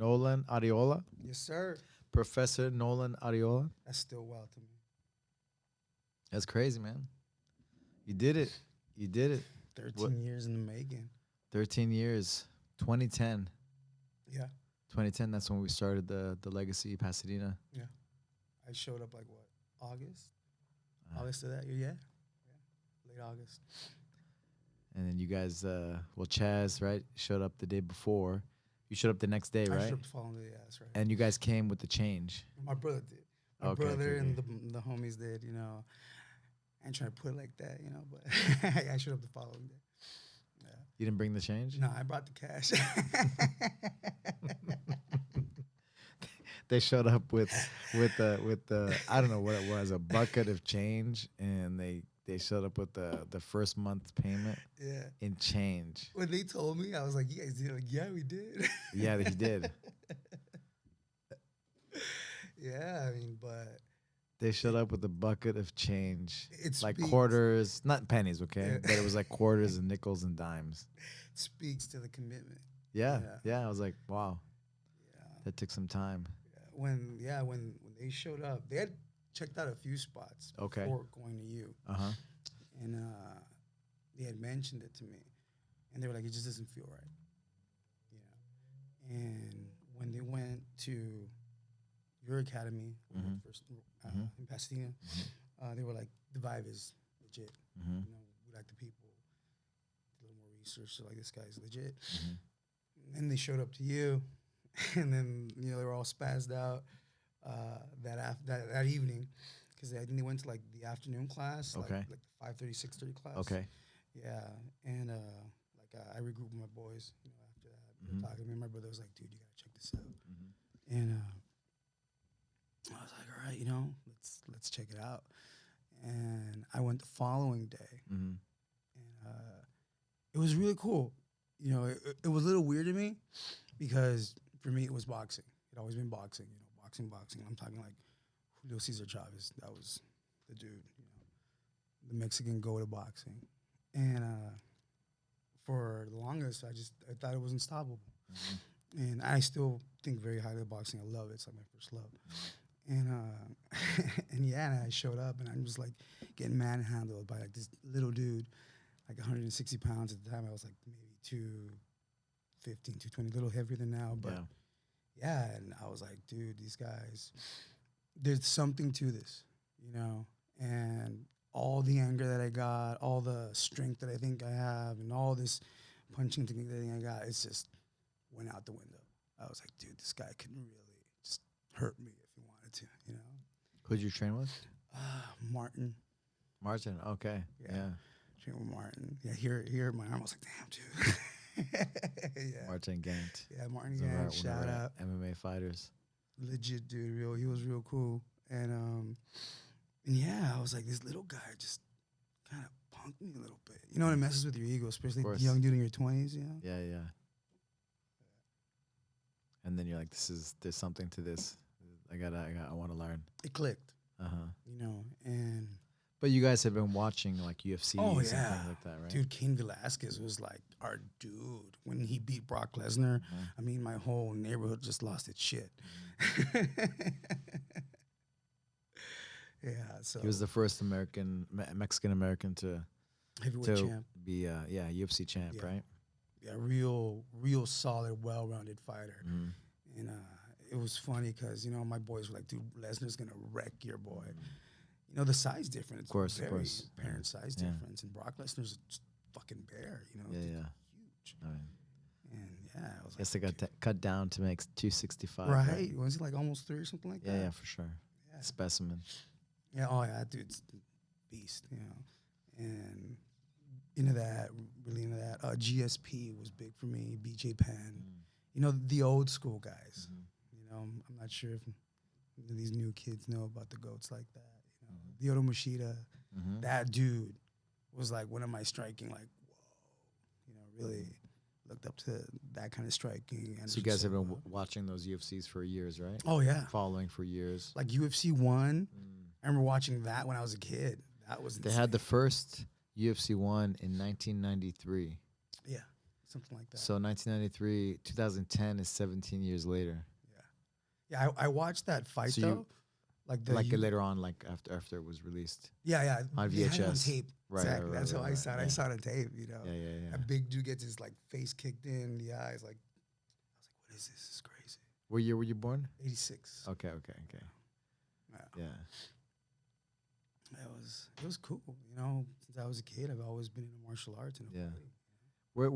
Nolan Arreola. Yes, sir. Professor Nolan Arreola. That's still wild to me. That's crazy, man. You did it. You did it. 13 years in the making. 13 years. 2010. Yeah. 2010, that's when we started the Legacy Pasadena. Yeah. I showed up like what? August? August of that year, yeah. Late August. And then you guys, Chaz, right, showed up the day before. You showed up the next day, right? I showed up the following day, yeah, that's right. And you guys came with the change. My brother did. My brother and the homies did, you know. I ain't trying to put it like that, you know, but I showed up the following day. Yeah. You didn't bring the change? No, I brought the cash. They showed up with the I don't know what it was, a bucket of change, and they showed up with the first month's payment. Yeah. In change. When they told me, I was like, "You guys did?" Like, yeah, we did. Yeah, he did. Yeah, I mean, but they showed up with a bucket of change. It's like quarters, not pennies, okay? Yeah. But it was like quarters and nickels and dimes. It speaks to the commitment. Yeah. I was like, wow. Yeah. That took some time. When they showed up, they had checked out a few spots before going to you. Uh-huh. And they had mentioned it to me. And they were like, it just doesn't feel right. You know. And when they went to your academy, first in Pasadena, they were like, the vibe is legit. You know, we like the people. A little more research, so like this guy's legit. And then they showed up to you, and then you know they were all spazzed out that evening, because I think they went to like the afternoon class, like the 5:30, 6:30 class. Okay. Yeah, and I regrouped with my boys. You know, after that, they were talking to me. My brother was like, "Dude, you gotta check this out." And I was like, "All right, you know, let's check it out." And I went the following day, and it was really cool. You know, it was a little weird to me because for me it was boxing. It always been boxing. You know, boxing. I'm talking like Julio Cesar Chavez. That was the dude. You know, the Mexican go to boxing, and for the longest, I thought it was unstoppable. And I still think very highly of boxing. I love it. It's like my first love. And and I showed up, and I'm just like getting manhandled by like this little dude, like 160 pounds at the time. I was like maybe 215, 220, a little heavier than now. But yeah, and I was like, dude, these guys, there's something to this, you know? And all the anger that I got, all the strength that I think I have, and all this punching technique that I think I got, it's just went out the window. I was like, dude, this guy can really just hurt me if he wanted to, you know? Who'd you train with? Martin. Martin, okay. Yeah. Train with Martin. Yeah, here my arm, I was like, damn, dude. Martin Gant. Yeah, Martin Gant, shout out. MMA fighters. Legit dude, he was real cool. And yeah, I was like, this little guy just kind of punked me a little bit. You know, when it messes with your ego, especially young dude in your 20s, you know? Yeah. And then you're like, there's something to this. I want to learn. It clicked. You know, and but you guys have been watching like UFC and things like that, right? Dude, Cain Velasquez was like our dude when he beat Brock Lesnar. I mean, my whole neighborhood just lost its shit. Yeah, so he was the first Mexican American to heavyweight champ, be UFC champ, right? Yeah, real solid, well-rounded fighter. And it was funny because, you know, my boys were like, dude, Lesnar's going to wreck your boy. You know, the size difference. Of course. Apparent size difference. And Brock Lesnar's a fucking bear, you know. Yeah. Huge. And I was like, they got cut down to make 265. Right. Was he like almost 3 or something like that? Yeah, for sure. Yeah. Specimen. Yeah, that dude's beast, you know. And into that. GSP was big for me, BJ Penn. You know, the old school guys. You know, I'm not sure if these new kids know about the GOATs like that. You know, Lyoto Machida, that dude was like one of my striking, like, whoa, you know, really looked up to that kind of striking. And so you guys have been watching those UFCs for years, right? Oh, yeah. Following for years. Like UFC 1, I remember watching that when I was a kid. That was insane. They had the first UFC 1 in 1993. Yeah. something like that. So 1993, 2010 is 17 years later. Yeah, I watched that fight So though. Like the Like later on, like after it was released yeah, on they had it on VHS. tape. Right, Exactly. right, That's right, how I right, saw it. yeah. I saw it on tape. You know, Yeah, yeah, yeah. a big dude gets his like face kicked in the eyes. Like I was like, what is this? This is crazy. What year were you born? 86. Okay. Yeah. Yeah. It was cool. You know, since I was a kid, I've always been into martial arts and Yeah. fighting.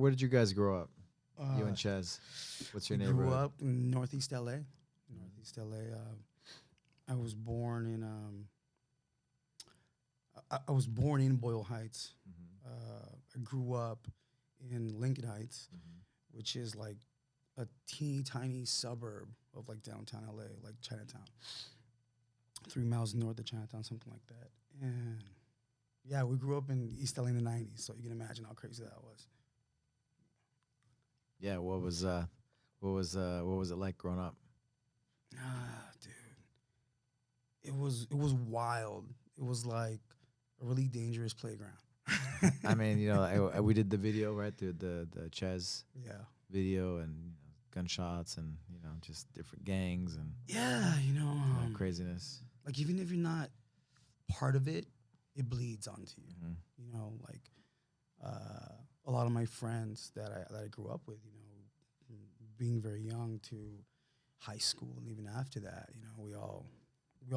Where did you guys grow up? You and Uh, Ches. What's your we neighborhood? grew up in Northeast LA. Northeast LA. I was born in I was born in Boyle Heights. I grew up in Lincoln Heights, which is like a teeny tiny suburb of like downtown LA, like Chinatown. 3 miles north of Chinatown, something like that. And yeah, we grew up in East LA in the 90s, so you can imagine how crazy that was. Yeah. What was it like growing up? Dude. It was wild. It was like a really dangerous playground. I mean, we did the video, right? The Ches Yeah. video, and gunshots, and just different gangs and Yeah, craziness. like even if you're not part of it, it bleeds onto you. Mm-hmm. You know, like a lot of my friends that I grew up with, being very young to high school and even after that, we all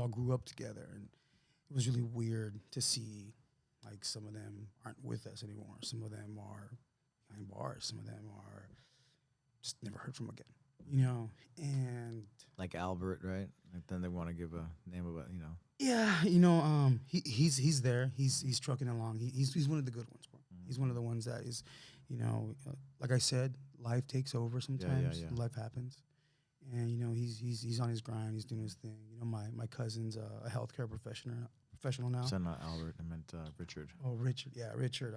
grew up together, and it was really weird to see like some of them aren't with us anymore. Some of them are behind bars. Some of them are just never heard from again. And Like Albert, right? Like then they want to give a name about, yeah, he's there. He's trucking along. He's one of the good ones, bro. He's one of the ones that is, like I said, life takes over sometimes. yeah. Life happens, and he's on his grind. He's doing his thing. My cousin's a healthcare professional now. So not Albert, I meant Richard. Oh, Richard. Yeah, Richard.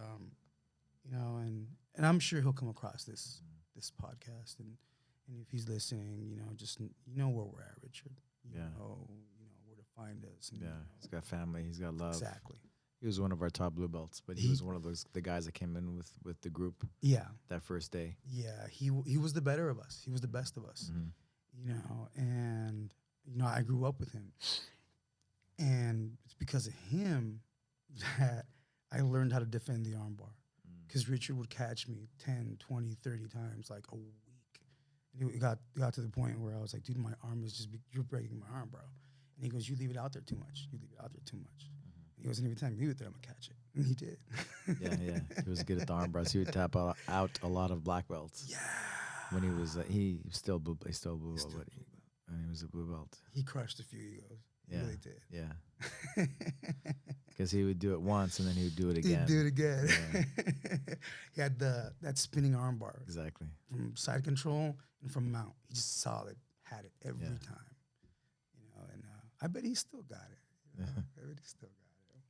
And I'm sure he'll come across this podcast, and if he's listening, just where we're at, Richard. You know where to find us. And, He's got family. He's got love. Exactly. He was one of our top blue belts, but he was one of the guys that came in with the group. Yeah. That first day. Yeah. He was the better of us. He was the best of us. And I grew up with him, and it's because of him that I learned how to defend the armbar. Because Richard would catch me 10, 20, 30 times like a week. And it got to the point where I was like, dude, my arm is you're breaking my arm, bro. And he goes, you leave it out there too much. You leave it out there too much. He goes, and every time you leave it there, I'm going to catch it. And he did. Yeah. He was good at the arm bars. He would tap out a lot of black belts. Yeah. When he was, he still blue belt, and he was a blue belt. He crushed a few egos. He really did. Yeah. Because he would do it once, and then he would do it again. He'd do it again. Yeah. He had that spinning arm bar. Exactly. From side control and from mount. He just solid had it every time. And I bet he still got it. I bet he still got it.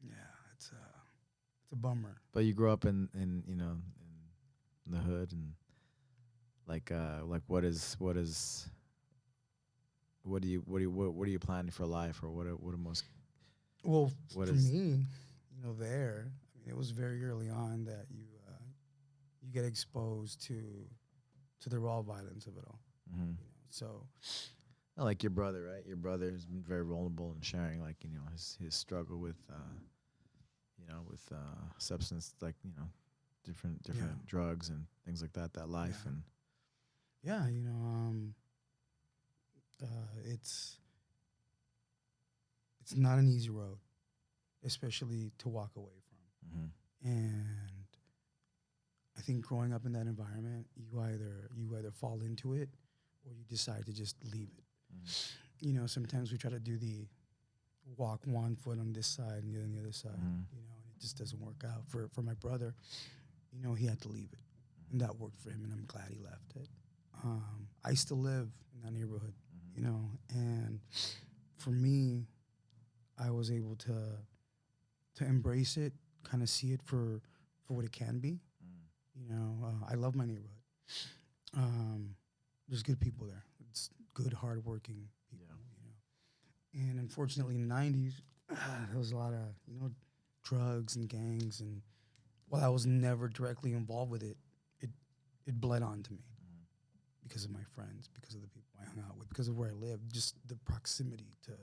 Yeah, it's a bummer. But you grew up in the hood, and like what are you planning for life, or what are most? Well, for me, there, I mean, it was very early on that you get exposed to the raw violence of it all. So, like your brother, right? Your brother has been very vulnerable in sharing, like his struggle with substance, like different drugs and things like that. That life and it's not an easy road, especially to walk away from. And I think growing up in that environment, you either fall into it or you decide to just leave it. Sometimes we try to do the walk one foot on this side and the other on the other side, and it just doesn't work out. For my brother, he had to leave it, and that worked for him, and I'm glad he left it. I still live in that neighborhood, and for me, I was able to embrace it, kind of see it for what it can be. I love my neighborhood. There's good people there. It's good, hardworking people. And unfortunately, in the '90s, there was a lot of drugs and gangs. And while I was never directly involved with it, it bled onto me because of my friends, because of the people I hung out with, because of where I live, just the proximity to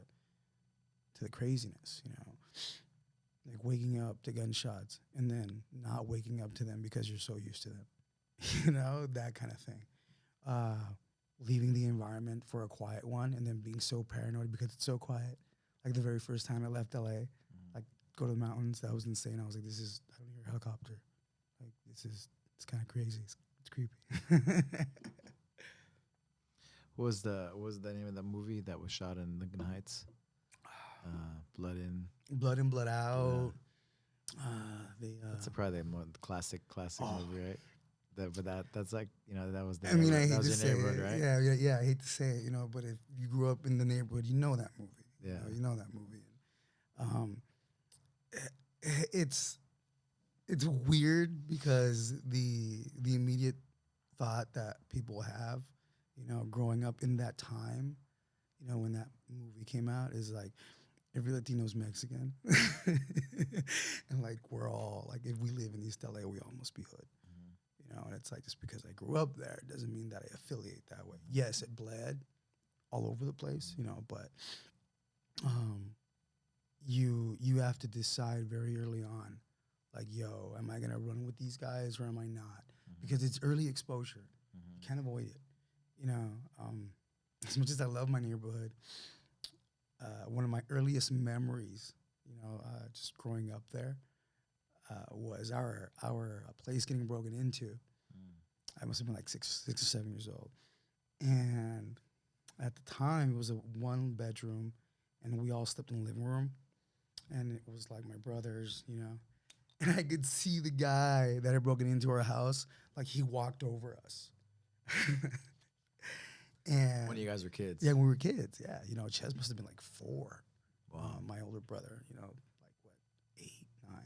the craziness, you know, like waking up to gunshots and then not waking up to them because you're so used to them, you know, that kind of thing. Leaving the environment for a quiet one and then being so paranoid because it's so quiet. Like the very first time I left LA, like go to the mountains, that was insane. I was like, I don't hear a helicopter. Like it's kind of crazy. It's creepy. What was the name of that movie that was shot in Lincoln Heights? Blood In. Blood In, Blood Out. That's probably the more classic movie, right? That's like, you know, that was the I mean, I hate that to was say your neighborhood, it. right? Yeah, I hate to say it, you know, but if you grew up in the neighborhood, you know that movie. Yeah. You know that movie. It's weird because the immediate thought that people have, you know, growing up in that time, you know, when that movie came out, is like every Latino's Mexican, and like we're all like, if we live in East LA, we all must be hood. You know, and it's like, just because I grew up there doesn't mean that I affiliate that way. Yes, it bled all over the place, you know, but you have to decide very early on, like, yo, am I gonna run with these guys or am I not? Because it's early exposure. You can't avoid it. You know, as much as I love my neighborhood, one of my earliest memories, you know, just growing up there, was our place getting broken into. I must have been like six or 7 years old, and at the time it was a 1-bedroom, and we all slept in the living room, and it was like my brothers, you know, and I could see the guy that had broken into our house, like he walked over us. And When you guys were kids. Yeah, when we were kids. Yeah, you know, Ches must have been like 4. Wow. My older brother, you know, like what, 8, 9.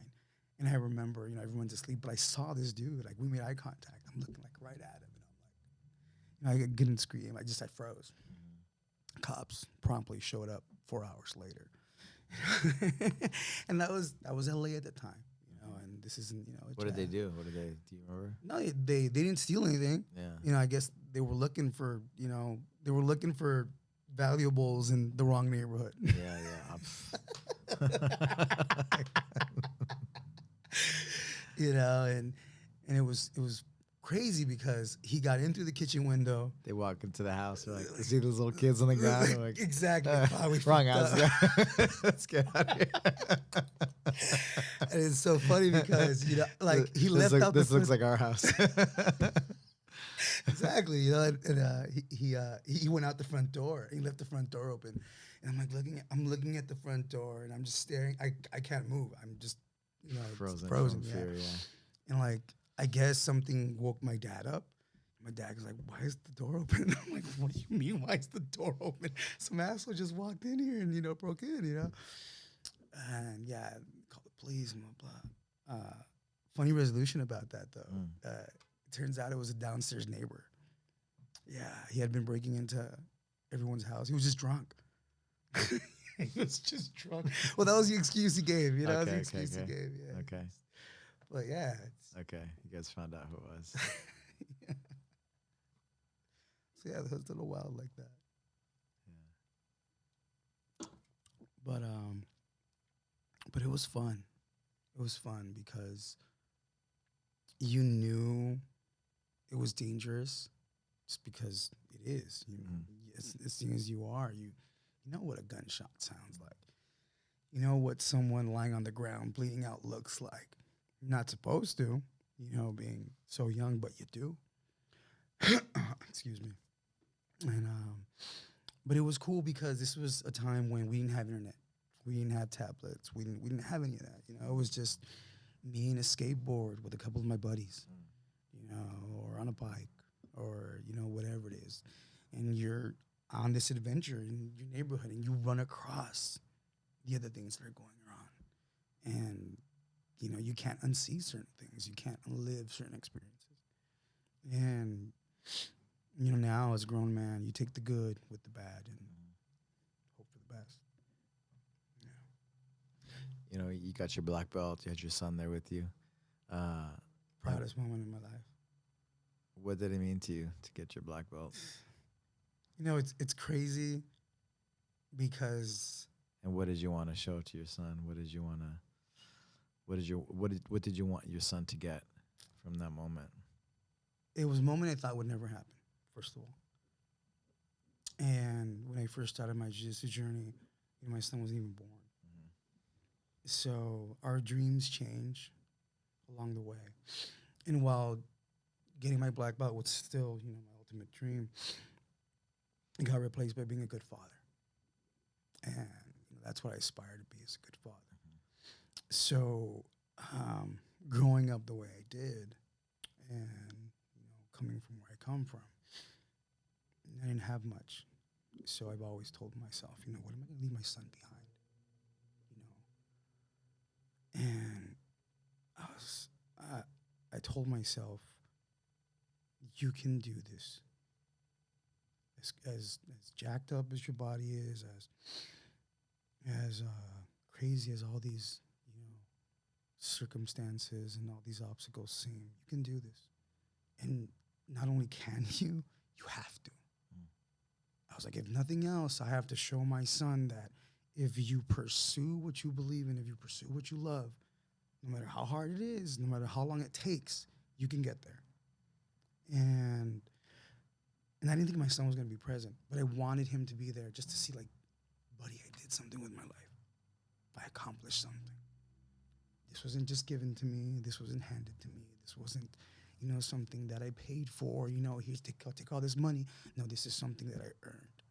And I remember, you know, everyone's asleep, but I saw this dude. Like, we made eye contact. I'm looking like right at him, and I'm like, you know, I couldn't scream. I froze. Cops promptly showed up 4 hours later, and that was LA at the time, you know. And this isn't, you know. What did they do? Do you remember? No, they didn't steal anything. Yeah. You know, I guess they were looking for, you know, valuables in the wrong neighborhood. Yeah. You know, and it was crazy because he got in through the kitchen window. They walk into the house, they're like, they see those little kids on the ground. They're like, exactly. Wrong house. Let's get out of here. And it's so funny because, you know, like he left out. This looks like our house. Exactly. You know, and he went out the front door. He left the front door open, and I'm like looking at the front door, and I'm just staring. I can't move. I'm just, you know, frozen. Yeah. Fear, yeah. And like, I guess something woke my dad up. My dad was like, "Why is the door open?" And I'm like, "What do you mean? Why is the door open? Some asshole just walked in here and, you know, broke in, you know." And yeah, call the police and blah blah. Funny resolution about that though. It turns out it was a downstairs neighbor. Yeah, he had been breaking into everyone's house. He was just drunk. He was just drunk. Well, that was the excuse he gave. You know, that was the excuse he gave. Yeah. Okay. But yeah. Okay, you guys found out who it was. Yeah. So yeah, it was a little wild like that. Yeah. But it was fun. It was fun because you knew it was dangerous, just because it is. You know, as soon as you are, you know what a gunshot sounds like. You know what someone lying on the ground bleeding out looks like. You're not supposed to, you know, being so young, but you do. Excuse me. And but it was cool because this was a time when we didn't have internet, we didn't have tablets, we didn't have any of that. You know, it was just me and a skateboard with a couple of my buddies, you know, or on a bike, or, you know, whatever it is. And you're on this adventure in your neighborhood, and you run across the other things that are going on. And, you know, you can't unsee certain things. You can't live certain experiences. And, you know, now as a grown man, you take the good with the bad and hope for the best. Yeah. You know, you got your black belt. You had your son there with you. Proudest moment in my life. What did it mean to you to get your black belt? You know, it's crazy because And what did you want to show to your son? What did you want to? What did you want your son to get from that moment? it was a moment I thought would never happen, first of all. And when I first started my jiu-jitsu journey, you know, my son wasn't even born. So our dreams change along the way. And while getting my black belt was still, you know, my ultimate dream, it got replaced by being a good father. And you know, that's what I aspire to be, as a good father. So growing up the way I did, and you know, coming from where I come from, I didn't have much. So I've always told myself, you know, what am I going to leave my son behind? You know, and I told myself, you can do this. As jacked up as your body is, as crazy as all these, you know, circumstances and all these obstacles seem, you can do this. And not only can you, you have to. I was like, if nothing else, I have to show my son that if you pursue what you believe in, if you pursue what you love, no matter how hard it is, no matter how long it takes, you can get there. And I didn't think my son was going to be present, but I wanted him to be there just to see, like, buddy, I did something with my life. I accomplished something. This wasn't just given to me. This wasn't handed to me. This wasn't, you know, something that I paid for. You know, here's take all this money. No, this is something that I earned.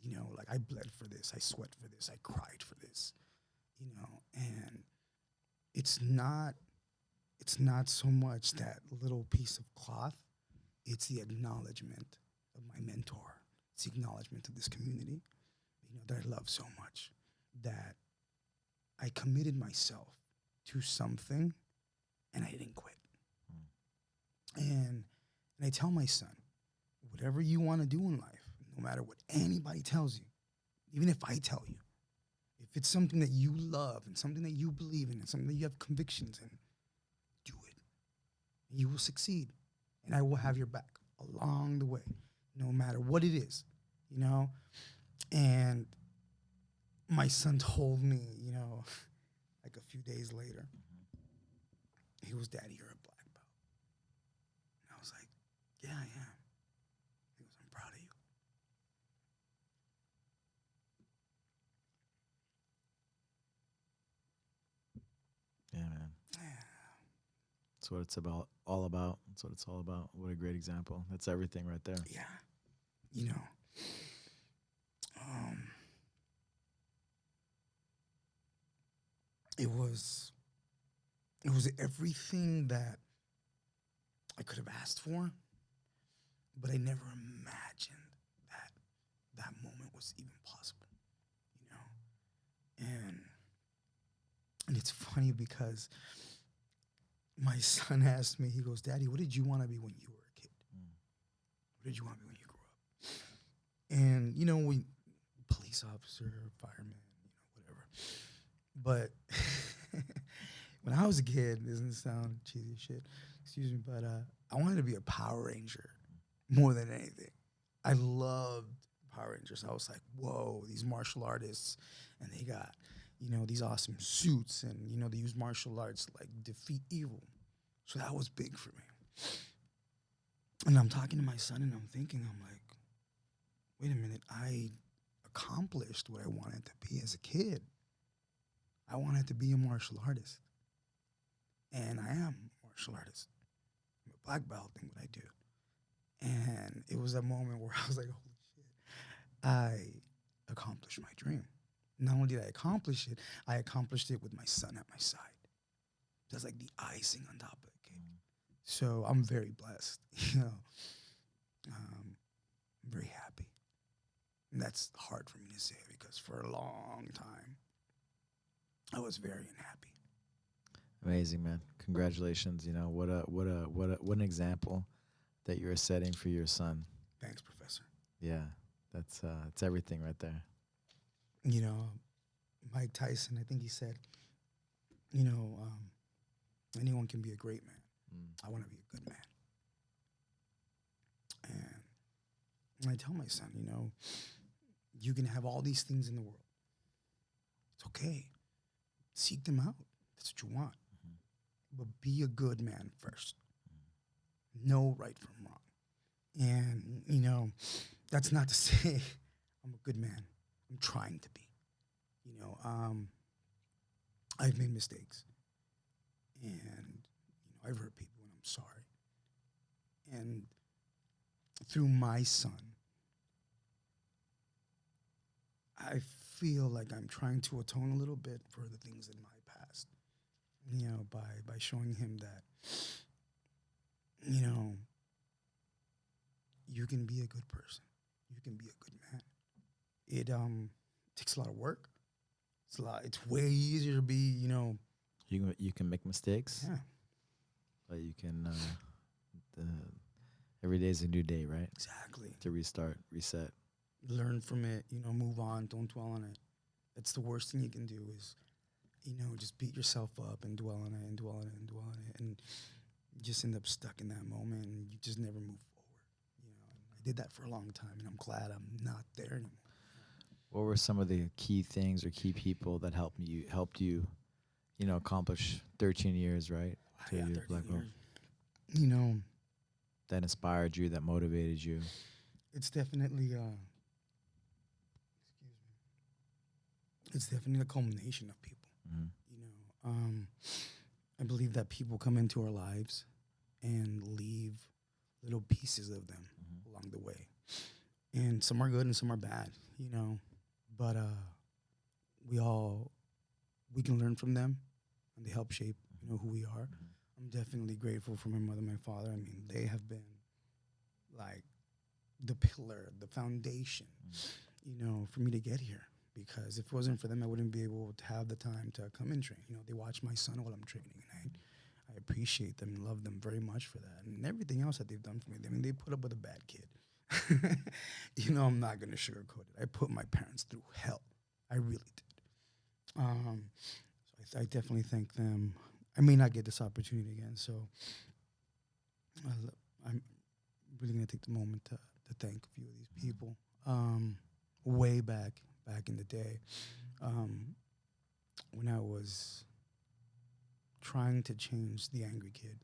You know, like I bled for this. I sweat for this. I cried for this. You know, and it's not so much that little piece of cloth. It's the acknowledgement of my mentor. It's the acknowledgement of this community, you know, that I love so much, that I committed myself to something and I didn't quit. And I tell my son, whatever you want to do in life, no matter what anybody tells you, even if I tell you, if it's something that you love and something that you believe in and something that you have convictions in, do it. And you will succeed. And I will have your back along the way, no matter what it is, you know? And my son told me, you know, like a few days later, he goes, Daddy, you're a black belt. And I was like, yeah, I am. He goes, I'm proud of you. Yeah, man. That's what it's all about. That's what it's all about. What a great example. That's everything right there. Yeah. You know, it was everything that I could have asked for, but I never imagined that that moment was even possible, you know? And it's funny because my son asked me, he goes, Daddy, what did you want to be when you were a kid? What did you want to be when you grew up? And, you know, police officer, fireman, you know, whatever. But when I was a kid, doesn't sound cheesy shit, excuse me, but I wanted to be a Power Ranger more than anything. I loved Power Rangers. I was like, whoa, these martial artists, and they got, you know, these awesome suits, and, you know, they use martial arts to, like, defeat evil. So that was big for me. And I'm talking to my son, and I'm thinking, I'm like, wait a minute, I accomplished what I wanted to be as a kid. I wanted to be a martial artist. And I am a martial artist. I'm a black belt in what I do. And it was a moment where I was like, holy shit, I accomplished my dream. Not only did I accomplish it, I accomplished it with my son at my side. That's like the icing on top of the cake. So I'm very blessed, you know. I'm very happy. And that's hard for me to say because for a long time, I was very unhappy. Amazing, man. Congratulations. You know, what an example that you're setting for your son. Thanks, Professor. Yeah, that's it's everything right there. You know, Mike Tyson, I think he said, you know, anyone can be a great man. I want to be a good man. And I tell my son, you know, you can have all these things in the world. It's okay. Seek them out. That's what you want. But be a good man first. Know right from wrong. And, you know, that's not to say I'm a good man. I'm trying to be. You know, I've made mistakes. And, you know, I've hurt people and I'm sorry. And through my son, I feel like I'm trying to atone a little bit for the things in my past, you know, by showing him that, you know, you can be a good person. You can be a good man. It takes a lot of work. It's way easier to be, you know. You can make mistakes. Yeah. But you can, every day is a new day, right? Exactly. To restart, reset. Learn from it, you know, move on, don't dwell on it. That's the worst thing you can do is, you know, just beat yourself up and dwell on it and dwell on it and dwell on it. And you just end up stuck in that moment and you just never move forward. You know, and I did that for a long time and I'm glad I'm not there anymore. What were some of the key things or key people that helped you, you know, accomplish 13 years, right? To Yeah, your 13 black belt. years. You know, That inspired you, that motivated you. it's definitely it's definitely a culmination of people. Mm-hmm. You know, I believe that people come into our lives and leave little pieces of them along the way, and some are good and some are bad. You know, but we can learn from them, and they help shape, you know, who we are. I'm definitely grateful for my mother, my father. I mean, they have been like the pillar, the foundation, you know, for me to get here. Because if it wasn't for them, I wouldn't be able to have the time to come and train. You know, they watch my son while I'm training, and I appreciate them and love them very much for that. And everything else that they've done for me. I mean, they put up with a bad kid. You know, I'm not going to sugarcoat it. I put my parents through hell. I really did. So I definitely thank them. I may not get this opportunity again, so I'm really going to take the moment to thank a few of these people. Way back in the day, when I was trying to change the angry kid,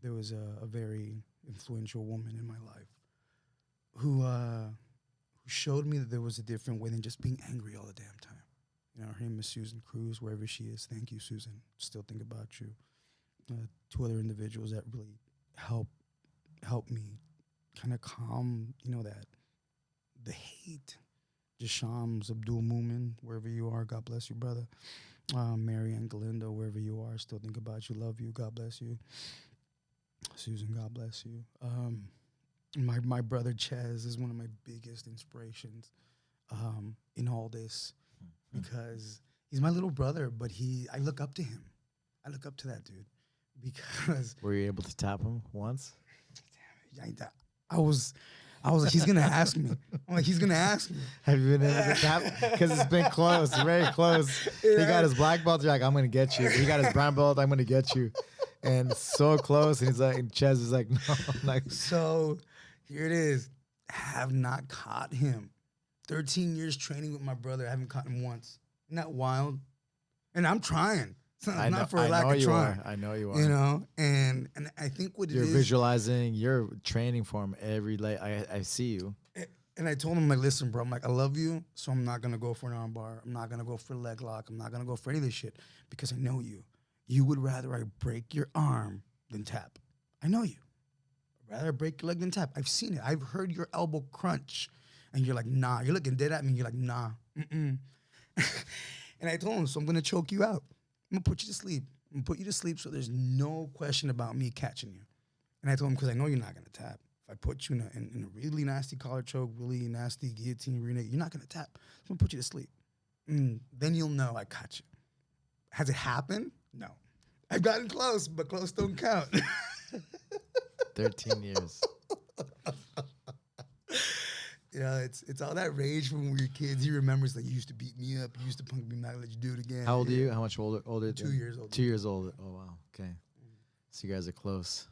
there was a very influential woman in my life who showed me that there was a different way than just being angry all the damn time. You know, her name is Susan Cruz, wherever she is. Thank you, Susan. Still think about you. Two other individuals that really help me kind of calm, you know, the hate. Jashams, Abdul Mumin, wherever you are, God bless you, brother. Mary and Galindo, wherever you are, still think about you, love you, God bless you. Susan, God bless you. My brother Ches is one of my biggest inspirations in all this, because he's my little brother, but I look up to him. I look up to that dude because. Were you able to tap him once? Damn it, I was like, he's gonna ask me. I'm like, he's gonna ask me. Have you been able to tap? Because it's been close, very close. Yeah. He got his black belt. You're like, I'm gonna get you. He got his brown belt. I'm gonna get you. And so close. And he's like, and Ches is like, no. I'm like, so here it is. Have not caught him. 13 years training with my brother. I haven't caught him once. Isn't that wild? And I'm trying. It's not for a lack of trying. I know you are. You know, and I think what you're visualizing, you're training for him every day. I see you. And I told him, like, listen, bro, I'm like, I love you, so I'm not gonna go for an armbar. I'm not gonna go for a leg lock. I'm not gonna go for any of this shit because I know you. You would rather I break your arm than tap. I know you. I'd rather break your leg than tap. I've seen it. I've heard your elbow crunch, and you're like, nah. You're looking dead at me. You're like, nah. And I told him, so I'm gonna choke you out. I'm gonna put you to sleep. I'm gonna put you to sleep so there's no question about me catching you. And I told him, because I know you're not gonna tap. If I put you in a really nasty collar choke, really nasty guillotine, renegade, you're not gonna tap. I'm gonna put you to sleep. Then you'll know I caught you. Has it happened? No. I've gotten close, but close don't count. 13 years. Yeah, it's all that rage from when we were kids. He remembers, like, you used to beat me up, you used to punk me, not let you do it again. How old are you? How much older? 2 years older. 2 years older. Oh, wow. Okay. So you guys are close.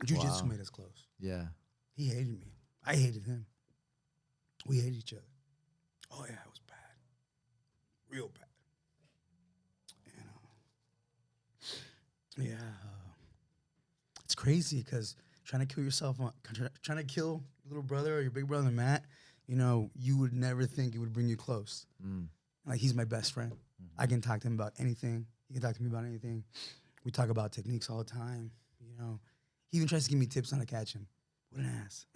Jiu-Jitsu made us close. Yeah. He hated me. I hated him. We hated each other. Oh yeah, it was bad, real bad. And yeah, it's crazy because trying to kill yourself, trying to kill your little brother or your big brother Matt. You know, you would never think it would bring you close. Like he's my best friend. I can talk to him about anything. He can talk to me about anything. We talk about techniques all the time. You know, he even tries to give me tips on how to catch him. What an ass.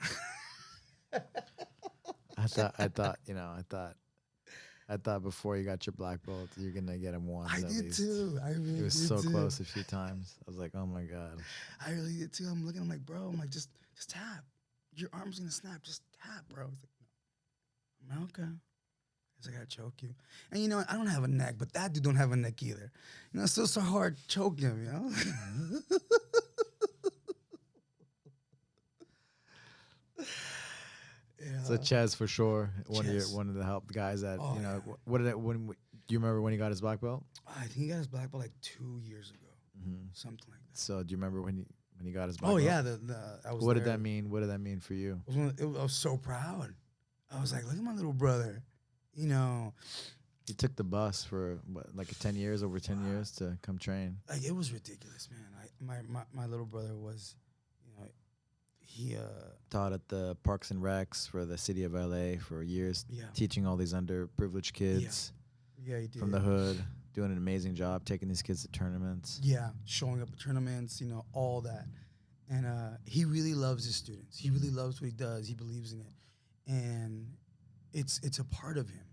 I thought before you got your black belt, you're gonna get him once. I at did least. too. I really It was did so too. close a few times. I was like, oh my god. I really did too. I'm looking. I'm like, bro. I'm like, just tap. Your arm's gonna snap. Just tap, bro. He's like, no. I'm like, okay. I gotta choke you. And you know what? I don't have a neck, but that dude don't have a neck either. You know, it's still so hard to choke him, you know? Yeah. So Chaz for sure, one Chaz. of the help guys that Oh, you know. yeah. What did it, when do you remember when he got his black belt? I think he got his black belt like 2 years ago, something like that. So do you remember when he got his black Oh belt? yeah, I was. What there. did that mean? What did that mean for you? I was so proud. I was like, look at my little brother. You know, He took the bus for what, like 10 years, over 10 years to come train. like it was ridiculous, man. My little brother was, you know, he Taught at the Parks and Recs for the city of LA for years, yeah, teaching all these underprivileged kids yeah, he did. from the hood, doing an amazing job, taking these kids to tournaments. Yeah, showing up at tournaments, you know, all that. And he really loves his students. He really loves what he does. He believes in it. And it's a part of him.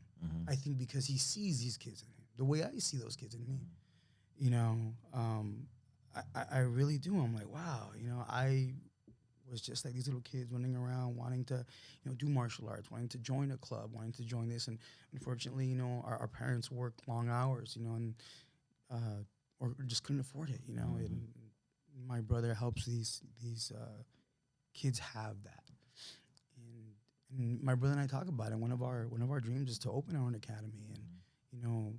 I think because he sees these kids in him, the way I see those kids in me. You know, I really do. I'm like, wow, you know, I was just like these little kids running around wanting to, you know, do martial arts, wanting to join a club, wanting to join this. And unfortunately, you know, our parents worked long hours, you know, and or just couldn't afford it, you know. And my brother helps these kids have that. And my brother and I talk about it. One of our dreams is to open our own academy and, you know,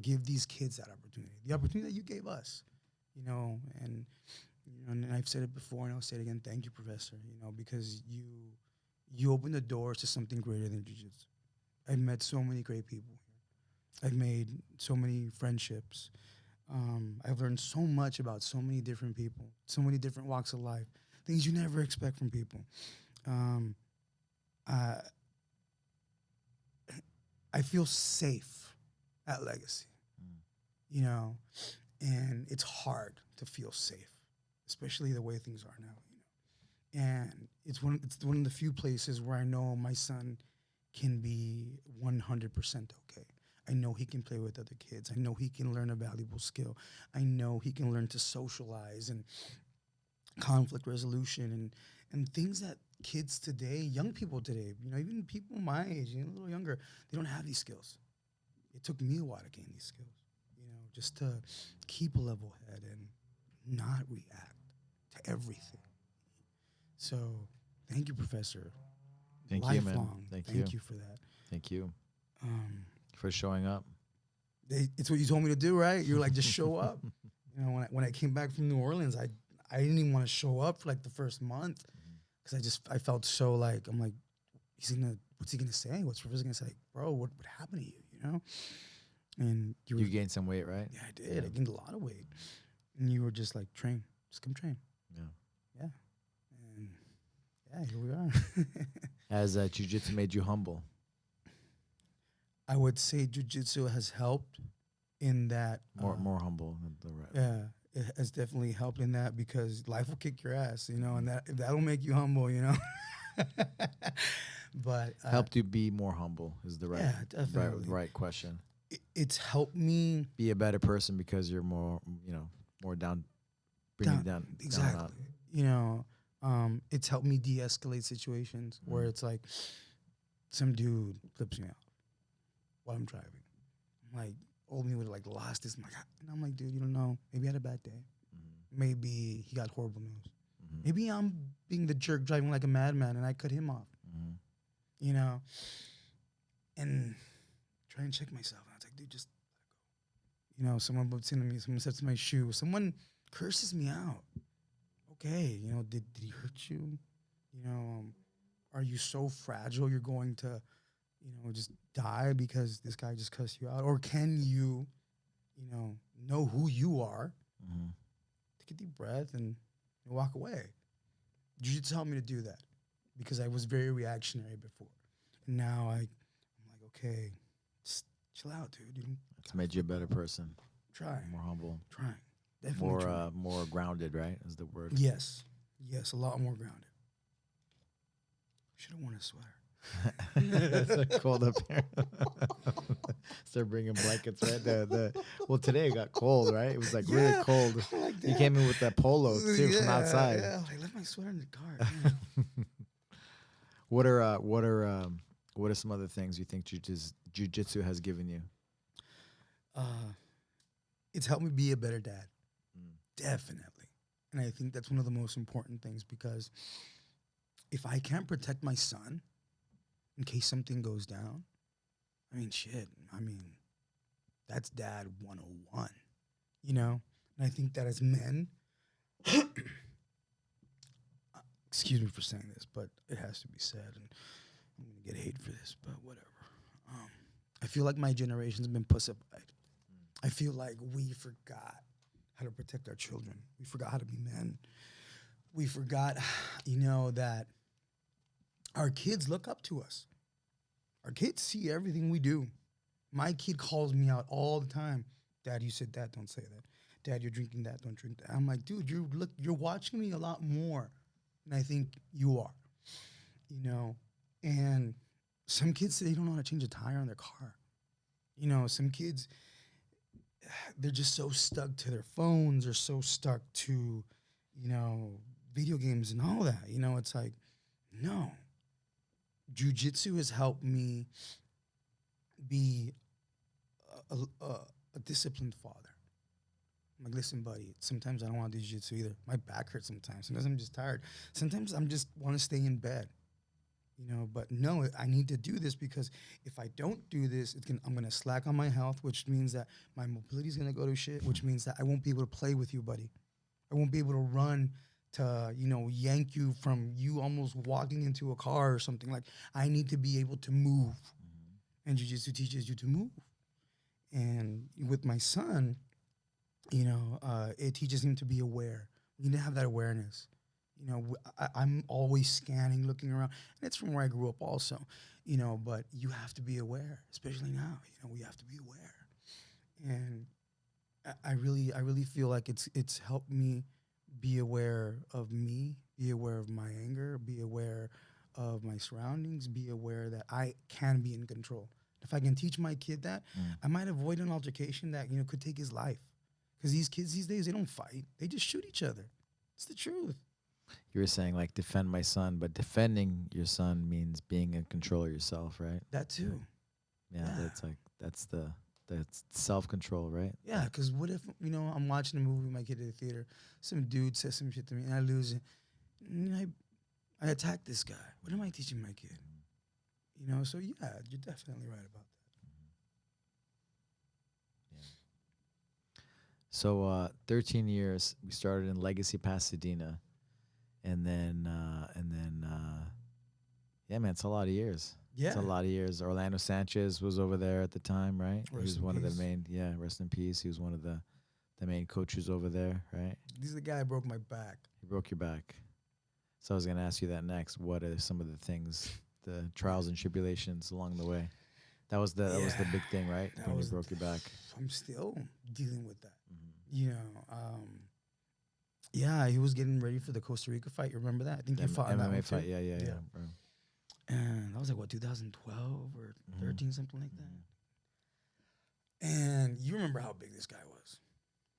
give these kids that opportunity, the opportunity that you gave us, you know. And you know, and I've said it before, and I'll say it again. Thank you, Professor. You know, because you opened the doors to something greater than jiu-jitsu. I've met so many great people here. I've made so many friendships. I've learned so much about so many different people, so many different walks of life, things you never expect from people. I feel safe at Legacy, you know, and it's hard to feel safe, especially the way things are now, you know. And it's one of the few places where I know my son can be 100% okay. I know he can play with other kids. I know he can learn a valuable skill. I know he can learn to socialize and conflict resolution and things that kids today, young people today, you know, even people my age, you know, a little younger, they don't have these skills. It took me a while to gain these skills, you know, just to keep a level head and not react to everything. So thank you, Professor. Thank Lifelong. you, man. Thank you for that. Thank you for showing up. It's what you told me to do, right? You're like, just show up. You know, when I came back from New Orleans, I didn't even want to show up for like the first month because I felt so like, I'm like, what's he gonna say? What's Professor gonna say? Like, bro, what happened to you? You know? And you gained some weight, right? Yeah, I did. I gained a lot of weight, and you were just like, train, just come train. Yeah, and yeah, here we are. Has jiu-jitsu made you humble? I would say jiu-jitsu has helped in that. More humble than the rest. Yeah, it has definitely helped in that because life will kick your ass, you know, and that'll make you humble, you know. But helped you be more humble is the right question. It's helped me be a better person because you're more, you know, more down, bringing down exactly. Down you know, it's helped me de-escalate situations where it's like some dude flips me out while I'm driving. I'm like, old me would have like lost his. And I'm like, dude, you don't know. Maybe he had a bad day. Maybe he got horrible news. Maybe I'm being the jerk driving like a madman and I cut him off. You know, and try and check myself. And I was like, dude, just let it go. You know, someone bumps into me. Someone steps in my shoe. Someone curses me out. Okay, you know, did he hurt you? You know, Are you so fragile you're going to, just die because this guy just cussed you out? Or can you, know who you are, take a deep breath and walk away? Jiu-Jitsu helped me to do that because I was very reactionary before. And now I'm like, okay, just chill out, dude. It's made you a better person. Try. More humble. Trying. Definitely trying. More grounded, right? Is the word. Yes, a lot more grounded. Should have worn a sweater. It's so cold up here. Start bringing blankets, right? Well, today it got cold, right? It was like really cold. Like you came in with that polo too from outside. Yeah, I left my sweater in the car. What are some other things you think jiu-jitsu has given you? It's helped me be a better dad. Definitely. And I think that's one of the most important things, because if I can't protect my son in case something goes down, that's dad 101, And I think that as men, excuse me for saying this, but it has to be said, and I'm going to get hate for this, but whatever. I feel like my generation's been pussified. I feel like we forgot how to protect our children. We forgot how to be men. We forgot, that our kids look up to us. Our kids see everything we do. My kid calls me out all the time. Dad, you said that, don't say that. Dad, you're drinking that, don't drink that. I'm like, dude, you're watching me a lot more than I think you are. And some kids say they don't know how to change a tire on their car. Some kids, they're just so stuck to their phones or so stuck to, video games and all that. It's like, no. Jiu-Jitsu has helped me be a disciplined father. I'm like, listen, buddy, sometimes I don't want to do jiu-jitsu either. My back hurts sometimes. Sometimes I'm just tired. Sometimes I'm just want to stay in bed. But no, I need to do this, because if I don't do this, I'm going to slack on my health, which means that my mobility is going to go to shit, which means that I won't be able to play with you, buddy. I won't be able to run to, yank you from you almost walking into a car or something. Like, I need to be able to move. And jiu-jitsu teaches you to move. And with my son, it teaches him to be aware. We need to have that awareness. I'm always scanning, looking around. And it's from where I grew up also, but you have to be aware, especially now. We have to be aware. And I really feel like it's helped me be aware of me, be aware of my anger, be aware of my surroundings, be aware that I can be in control. If I can teach my kid that, I might avoid an altercation that, could take his life. Because these kids these days, they don't fight. They just shoot each other. It's the truth. You were saying, like, defend my son, but defending your son means being in control of yourself, right? That too. Yeah. That's self-control, right? Yeah, because what if, I'm watching a movie with my kid at the theater, some dude says some shit to me, and I lose it. And I attack this guy. What am I teaching my kid? So yeah, you're definitely right about that. Yeah. So 13 years, we started in Legacy, Pasadena. And then, yeah, man, it's a lot of years. Yeah. It's a lot of years. Orlando Sanchez was over there at the time, right? He was one of the main, rest in peace. He was one of the main coaches over there, right? He's the guy who broke my back. He broke your back. So I was going to ask you that next. What are some of the things, the trials and tribulations along the way? That was the big thing, right? When you broke your back. I'm still dealing with that. Yeah, he was getting ready for the Costa Rica fight. You remember that? I think he fought in that MMA fight. Yeah, bro. And that was like, 2012 or 13, something like that. And you remember how big this guy was.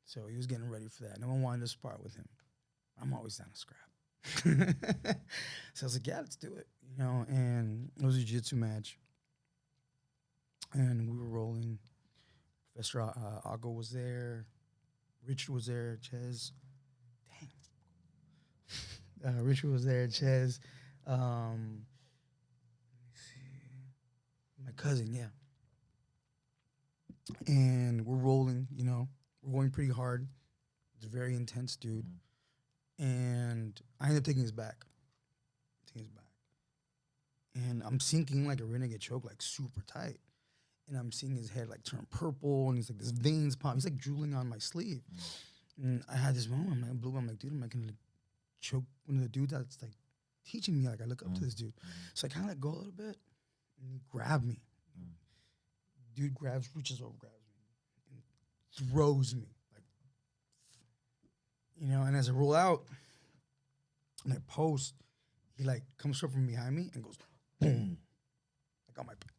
So he was getting ready for that. No one wanted to spar with him. I'm always down to scrap. So I was like, yeah, let's do it. And it was a jiu-jitsu match. And we were rolling. Professor Ago was there. Richard was there. Ches. Richard was there. Ches. Let me see. My cousin, yeah. And we're rolling, We're going pretty hard. It's a very intense dude. And I ended up taking his back. and I'm sinking like a renegade choke, like super tight. And I'm seeing his head like turn purple, and he's like, this veins pop. He's like drooling on my sleeve. And I had this moment, I'm like, blue. I'm like, dude, am I gonna like, choke one of the dudes that's like teaching me? Like, I look up to this dude. So I kind of let go a little bit, and he grabbed me. Dude reaches over, grabs me, and throws me. Like, you know, and as I roll out, and I post, he like comes up from behind me and goes, boom, like on my back.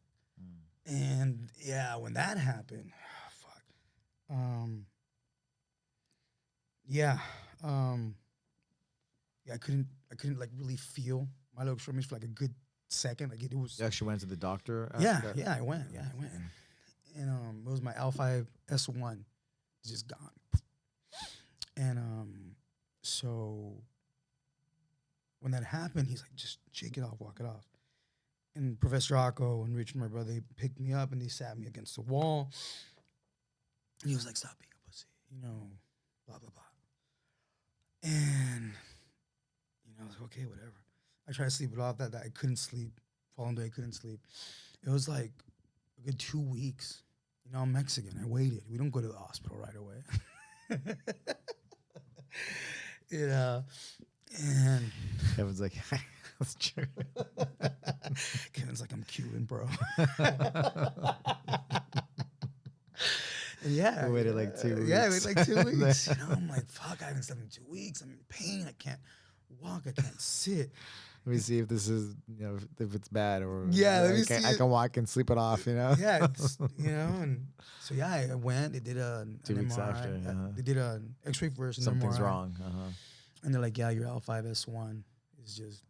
And yeah, when that happened, fuck. Yeah. Yeah, I couldn't like really feel my little shoulders for like a good second. Like it was. You actually went to the doctor? Yeah, I went. And it was my L5S1, just gone. And so when that happened, he's like, just shake it off, walk it off. And Professor Akko and Richard, my brother, they picked me up and they sat me against the wall. And he was like, stop being a pussy, you know, blah, blah, blah. And, you know, I was like, okay, whatever. I tried to sleep it off. That I couldn't sleep. Following day, I couldn't sleep. It was like a good 2 weeks. You know, I'm Mexican. I waited. We don't go to the hospital right away. You know, and Kevin's like, that's true. Kevin's like, I'm Cuban, bro. Yeah. I waited like 2 weeks. Yeah, I waited like 2 weeks. You know, I'm like, fuck, I haven't slept in 2 weeks. I'm in pain. I can't walk. I can't sit. Let me see if this is, you know, if it's bad or yeah. Let me see. I can walk and sleep it off, you know. Yeah, you know, and so yeah, I went. They did an 2 weeks MRI. after. They did an X-ray first. And Something's MRI. wrong. And they're like, yeah, your L5S1 is just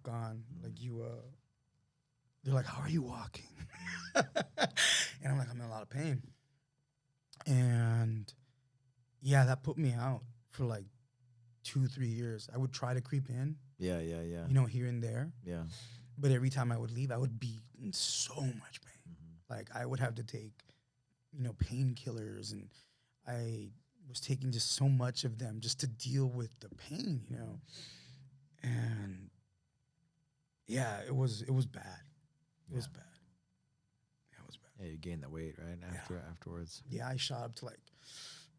gone. Like you, they're like, how are you walking? And I'm like, I'm in a lot of pain. And yeah, that put me out for like 2-3 years. I would try to creep in. Yeah. You know, here and there. Yeah. But every time I would leave, I would be in so much pain. Like I would have to take, you know, painkillers, and I was taking just so much of them just to deal with the pain, you know. And yeah, it was bad. It was bad. Yeah, it was bad. Yeah, you gained the weight, right? Afterwards. Yeah, I shot up to like,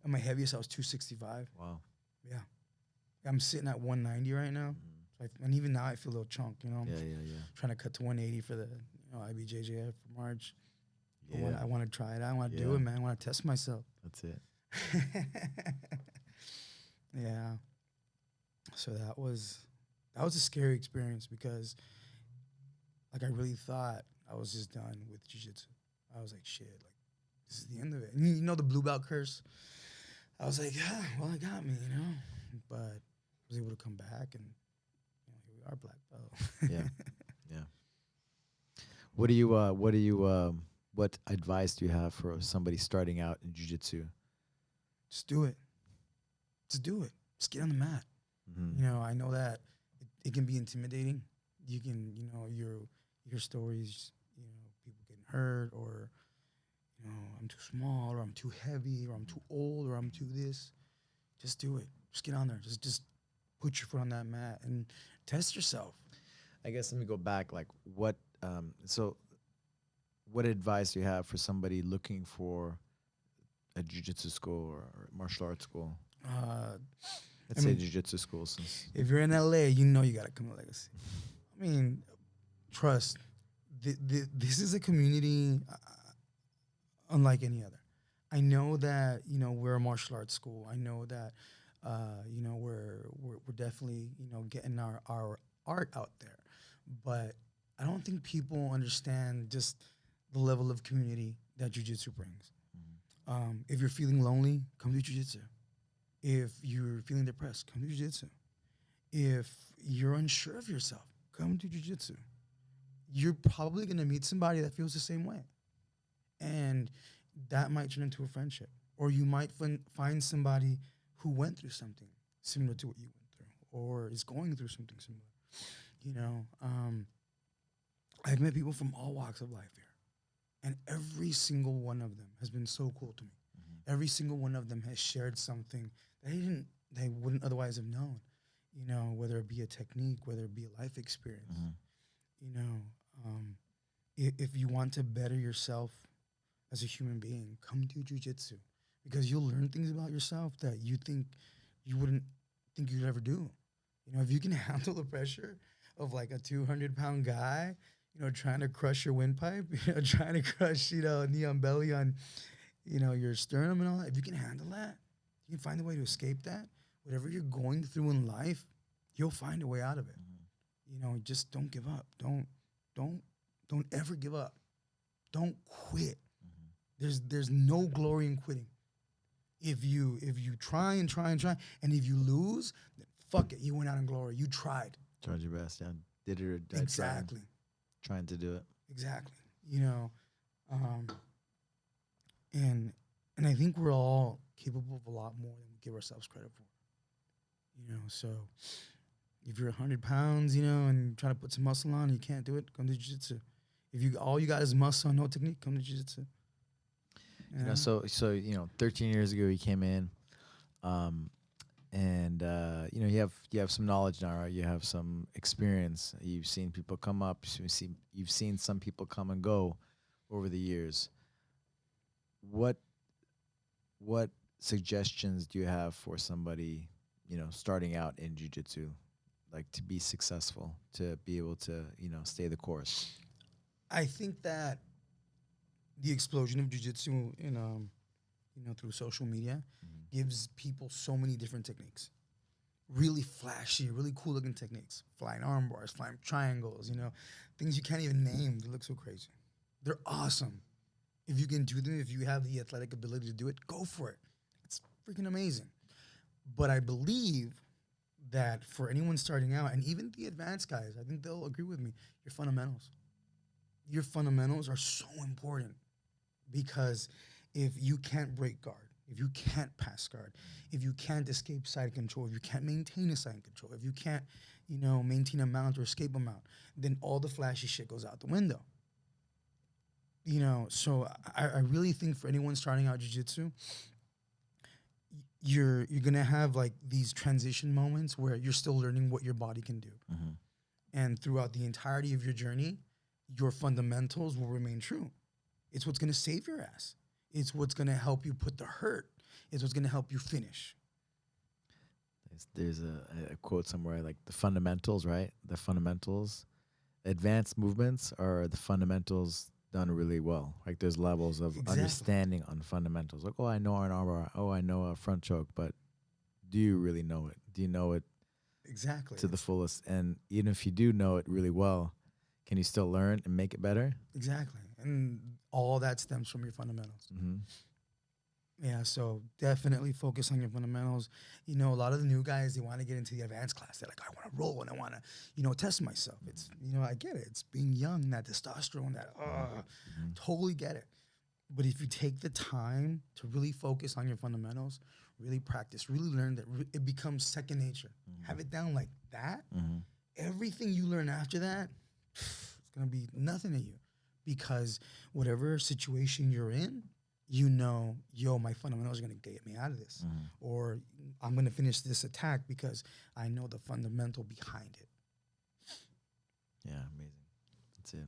at my heaviest, I was 265. Wow. Yeah. I'm sitting at 190 right now. And even now I feel a little chunk, you know. Yeah. Trying to cut to 180 for the, you know, IBJJF for March. Yeah. I want to try it. I want to do it, man. I want to test myself. That's it. Yeah. So that was a scary experience because, like, I really thought I was just done with jiu-jitsu. I was like, shit, like, this is the end of it. And you know the blue belt curse? I was like, yeah, well, it got me, you know. But I was able to come back, and you know, here we are, black belt. Yeah. What advice do you have for somebody starting out in jiu-jitsu? Just do it. Just do it. Just get on the mat. You know, I know that it can be intimidating. You can, you know, your stories, you know, people getting hurt, or, you know, I'm too small, or I'm too heavy, or I'm too old, or I'm too this. Just do it. Just get on there. Just put your foot on that mat and test yourself. I guess let me go back. Like, what advice do you have for somebody looking for a jiu-jitsu school or martial arts school? Let's say jiu-jitsu school. Since if you're in LA, you know you got to come to Legacy. I mean, trust. This is a community unlike any other. I know that, you know, we're a martial arts school. I know that, you know, we're definitely, you know, getting our art out there. But I don't think people understand just the level of community that jiu-jitsu brings. If you're feeling lonely, come to jiu-jitsu. If you're feeling depressed, come to jiu-jitsu. If you're unsure of yourself, come to jiu-jitsu. You're probably going to meet somebody that feels the same way. And that might turn into a friendship. Or you might find somebody who went through something similar to what you went through, or is going through something similar. You know, I've met people from all walks of life here. And every single one of them has been so cool to me. Every single one of them has shared something that they wouldn't otherwise have known. You know, whether it be a technique, whether it be a life experience. You know, Um, if you want to better yourself as a human being, come do jujitsu because you'll learn things about yourself that you wouldn't think you'd ever do. You know, if you can handle the pressure of like a 200-pound guy, you know, trying to crush your windpipe, you know, trying to crush, you know, knee on belly on, you know, your sternum and all that, if you can handle that, you can find a way to escape that. Whatever you're going through in life, you'll find a way out of it. You know, just don't give up. Don't, don't ever give up. Don't quit. There's no glory in quitting. If you try and try and try, and if you lose, then fuck it. You went out in glory. You tried. Tried your best. Yeah. Did it or died Exactly. trying to do it. Exactly. You know, and I think we're all capable of a lot more than we give ourselves credit for. You know, so if you're 100 pounds, you know, and trying to put some muscle on, and you can't do it, come to jiu-jitsu. If you all you got is muscle and no technique, come to jiu-jitsu. You know, so you know, 13 years ago you came in, and you know you have some knowledge now, right? You have some experience. You've seen people come up. You've seen some people come and go over the years. What suggestions do you have for somebody, you know, starting out in jiu-jitsu, like to be successful, to be able to, you know, stay the course? I think that the explosion of jiu-jitsu in you know, through social media gives people so many different techniques. Really flashy, really cool looking techniques. Flying arm bars, flying triangles, you know, things you can't even name. They look so crazy. They're awesome. If you can do them, if you have the athletic ability to do it, go for it. It's freaking amazing. But I believe that for anyone starting out, and even the advanced guys, I think they'll agree with me, your fundamentals. Your fundamentals are so important because if you can't break guard, if you can't pass guard, if you can't escape side control, if you can't maintain a side control, if you can't, you know, maintain a mount or escape a mount, then all the flashy shit goes out the window. You know, so I really think for anyone starting out jiu-jitsu, you're gonna have like these transition moments where you're still learning what your body can do. And throughout the entirety of your journey, your fundamentals will remain true. It's what's gonna save your ass. It's what's gonna help you put the hurt. It's what's gonna help you finish. There's a quote somewhere like the fundamentals, right? The fundamentals, advanced movements are the fundamentals done really well. Like there's levels of understanding on fundamentals. Like, oh, I know an armbar. Oh, I know a front choke, but do you really know it? Do you know it Exactly to the fullest? And even if you do know it really well, can you still learn and make it better? Exactly. And all that stems from your fundamentals. Yeah, so definitely focus on your fundamentals. You know, a lot of the new guys, they want to get into the advanced class. They're like, I want to roll and I want to, you know, test myself. It's, you know, I get it. It's being young, that testosterone, that, totally get it. But if you take the time to really focus on your fundamentals, really practice, really learn that, it becomes second nature. Have it down like that. Everything you learn after that, it's going to be nothing to you because whatever situation you're in, you know, yo, my fundamentals are going to get me out of this. Or I'm going to finish this attack because I know the fundamental behind it. Yeah, amazing. That's it.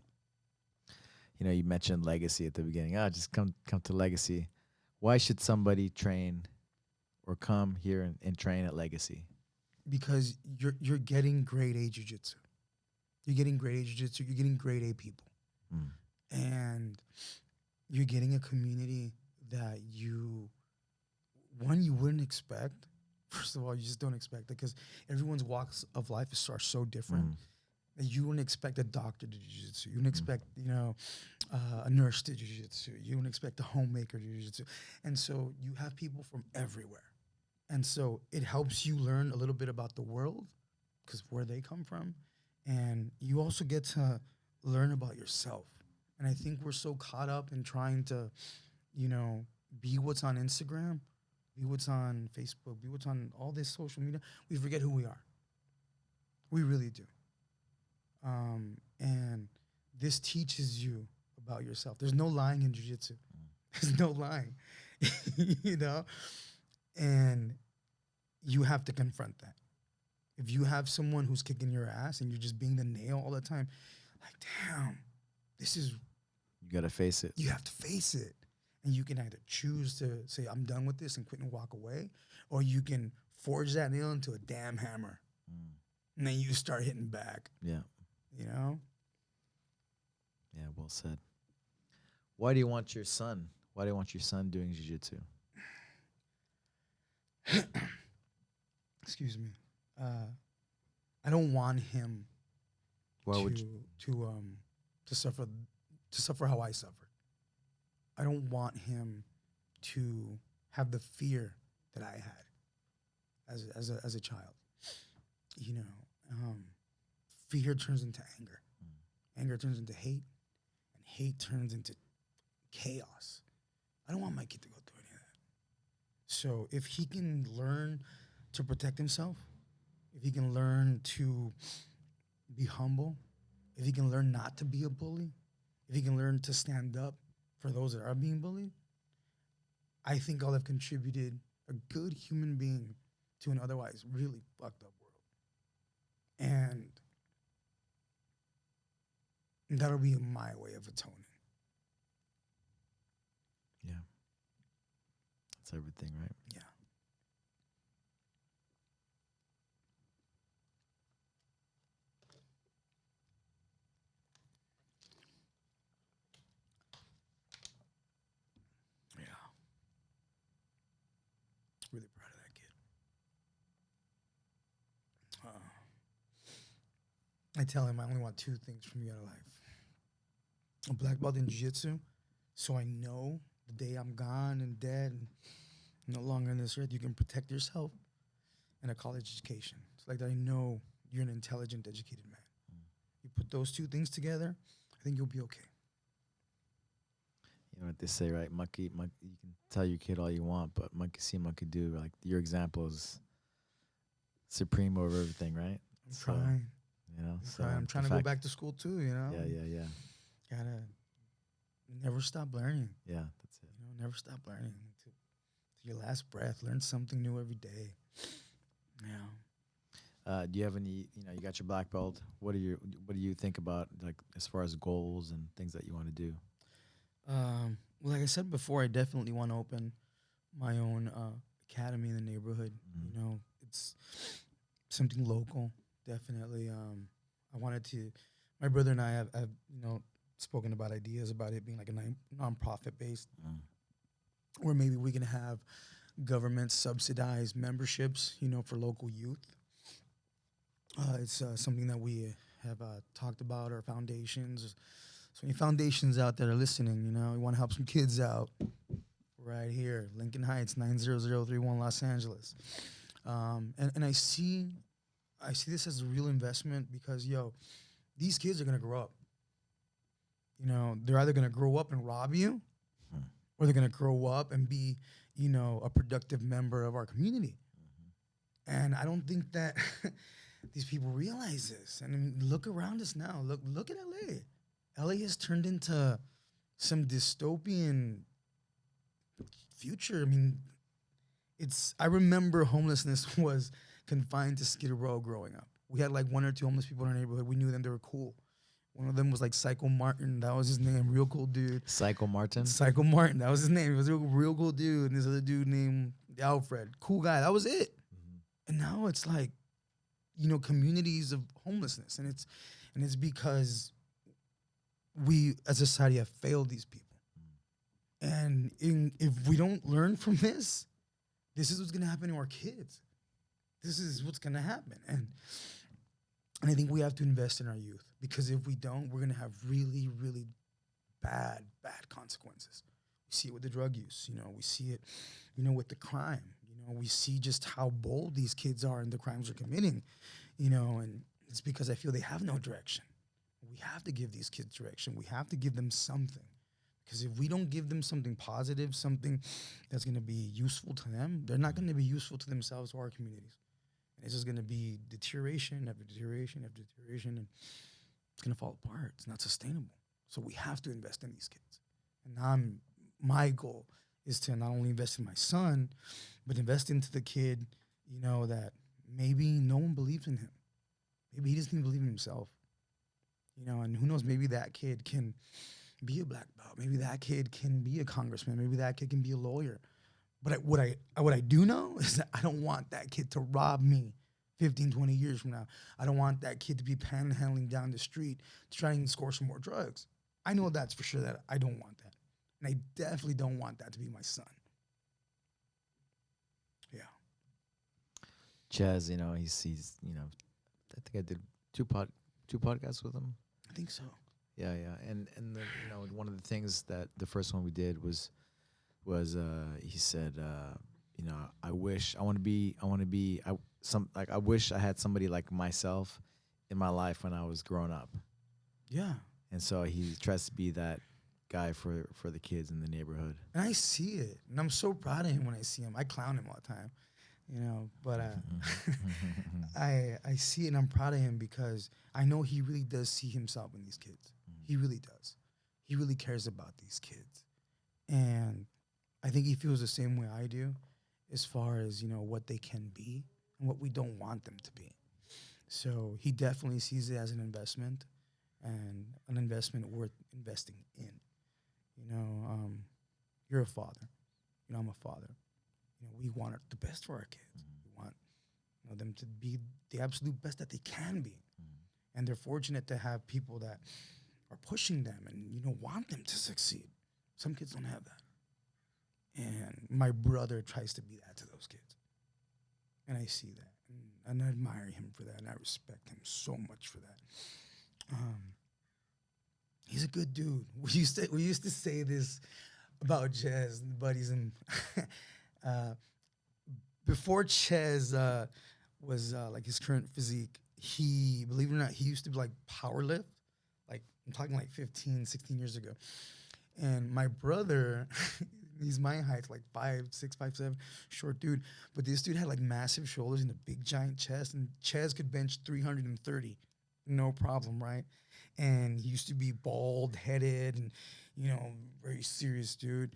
You know, you mentioned legacy at the beginning. Just come to legacy. Why should somebody train or come here and train at Legacy? Because you're getting grade A jiu-jitsu. You're getting grade A jiu-jitsu. You're getting grade A people. And you're getting a community that you wouldn't expect. First of all, you just don't expect it because everyone's walks of life are so different. That you wouldn't expect a doctor to do jiu-jitsu. You wouldn't expect, you know, a nurse to do jiu-jitsu. You wouldn't expect a homemaker to do jiu-jitsu. And so you have people from everywhere. And so it helps you learn a little bit about the world because where they come from. And you also get to learn about yourself. And I think we're so caught up in trying to, you know, be what's on Instagram, be what's on Facebook, be what's on all this social media. We forget who we are. We really do. And this teaches you about yourself. There's no lying in jiu-jitsu. There's no lying, you know? And you have to confront that. If you have someone who's kicking your ass and you're just being the nail all the time, like, damn, this is, You got to face it. you have to face it. And you can either choose to say, I'm done with this and quit and walk away, or you can forge that nail into a damn hammer. And then you start hitting back. Yeah. You know? Yeah, well said. Why do you want your son? Why do you want your son doing jiu-jitsu? Excuse me. I don't want him Why would to suffer how I suffered. I don't want him to have the fear that I had as a child. You know, fear turns into anger. Anger turns into hate, and hate turns into chaos. I don't want my kid to go through any of that. So if he can learn to protect himself, if he can learn to be humble, if he can learn not to be a bully, if he can learn to stand up for those that are being bullied, I think I'll have contributed a good human being to an otherwise really fucked up world. And that'll be my way of atoning. Yeah. That's everything, right? Yeah. Yeah. Really proud of that kid. I tell him I only want two things from you out of life. A black belt in jiu-jitsu, so I know the day I'm gone and dead and no longer on this earth, you can protect yourself, and a college education. It's like that I know you're an intelligent, educated man. You put those two things together, I think you'll be okay. You know what they say, right? Monkey, you can tell your kid all you want, but monkey see, monkey do. Like, your example is supreme over everything, right? I'm trying. You know, I'm trying to go back to school too, you know? Yeah. Gotta never stop learning. Yeah, that's it. You know, never stop learning. To your last breath, learn something new every day. Yeah. Do you have any, you got your black belt. What do you think about, like, as far as goals and things that you want to do? Well, like I said before, I definitely want to open my own academy in the neighborhood. Mm-hmm. You know, it's something local, definitely. I wanted to, my brother and I have spoken about ideas about it being like a nonprofit based, where maybe we can have government subsidized memberships, for local youth. It's something that we have talked about, our foundations. So any foundations out there listening, we want to help some kids out right here, Lincoln Heights, 90031 Los Angeles. And I see this as a real investment because, these kids are going to grow up. They're either going to grow up and rob you, or they're going to grow up and be, a productive member of our community. And I don't think that these people realize this. And I mean, look around us now. Look at LA. LA has turned into some dystopian future. I mean, I remember homelessness was confined to Skid Row growing up. We had like one or two homeless people in our neighborhood. We knew them. They were cool. One of them was like Psycho Martin. That was his name. Real cool dude. Psycho Martin? Psycho Martin. That was his name. He was a real cool dude. And this other dude named Alfred. Cool guy. That was it. Mm-hmm. And now it's like, communities of homelessness. And it's because we as a society have failed these people. And if we don't learn from this is what's going to happen to our kids. This is what's going to happen. And I think we have to invest in our youth, because if we don't, we're going to have really, really bad consequences. We see it with the drug use. We see it, with the crime. We see just how bold these kids are and the crimes they're committing, and it's because I feel they have no direction. We have to give these kids direction. We have to give them something. Because if we don't give them something positive, something that's going to be useful to them, they're not going to be useful to themselves or our communities. And it's just going to be deterioration after deterioration after deterioration, and it's going to fall apart. It's not sustainable. So we have to invest in these kids. And my goal is to not only invest in my son, but invest into the kid, that maybe no one believes in him. Maybe he doesn't even believe in himself. and who knows, maybe that kid can be a black belt. Maybe that kid can be a congressman. Maybe that kid can be a lawyer. But what I do know is that I don't want that kid to rob me 15, 20 years from now. I don't want that kid to be panhandling down the street to try and score some more drugs. I know that's for sure that I don't want that. And I definitely don't want that to be my son. Yeah. Chaz, he's I think I did two podcasts with him. I think so. Yeah, and one of the things that the first one we did was he said, I wish I had somebody like myself in my life when I was growing up. Yeah. And so he tries to be that guy for the kids in the neighborhood. And I see it, and I'm so proud of him when I see him. I clown him all the time, but I see it, and I'm proud of him because I know he really does see himself in these kids. He really does. He really cares about these kids. And I think he feels the same way I do as far as, what they can be and what we don't want them to be. So he definitely sees it as an investment and an investment worth investing in. You're a father. I'm a father. We want the best for our kids. We want them to be the absolute best that they can be. And they're fortunate to have people that are pushing them and, want them to succeed. Some kids don't have that. And my brother tries to be that to those kids. And I see that. And I admire him for that. And I respect him so much for that. He's a good dude. We used to say this about Ches and buddies. And before Ches was like his current physique, he, believe it or not, he used to like power lift. Like, I'm talking like 15, 16 years ago. And my brother, he's my height, like 5'6", 5'7", short dude. But this dude had like massive shoulders and a big giant chest. And Ches could bench 330, no problem, right? And he used to be bald-headed and, very serious dude.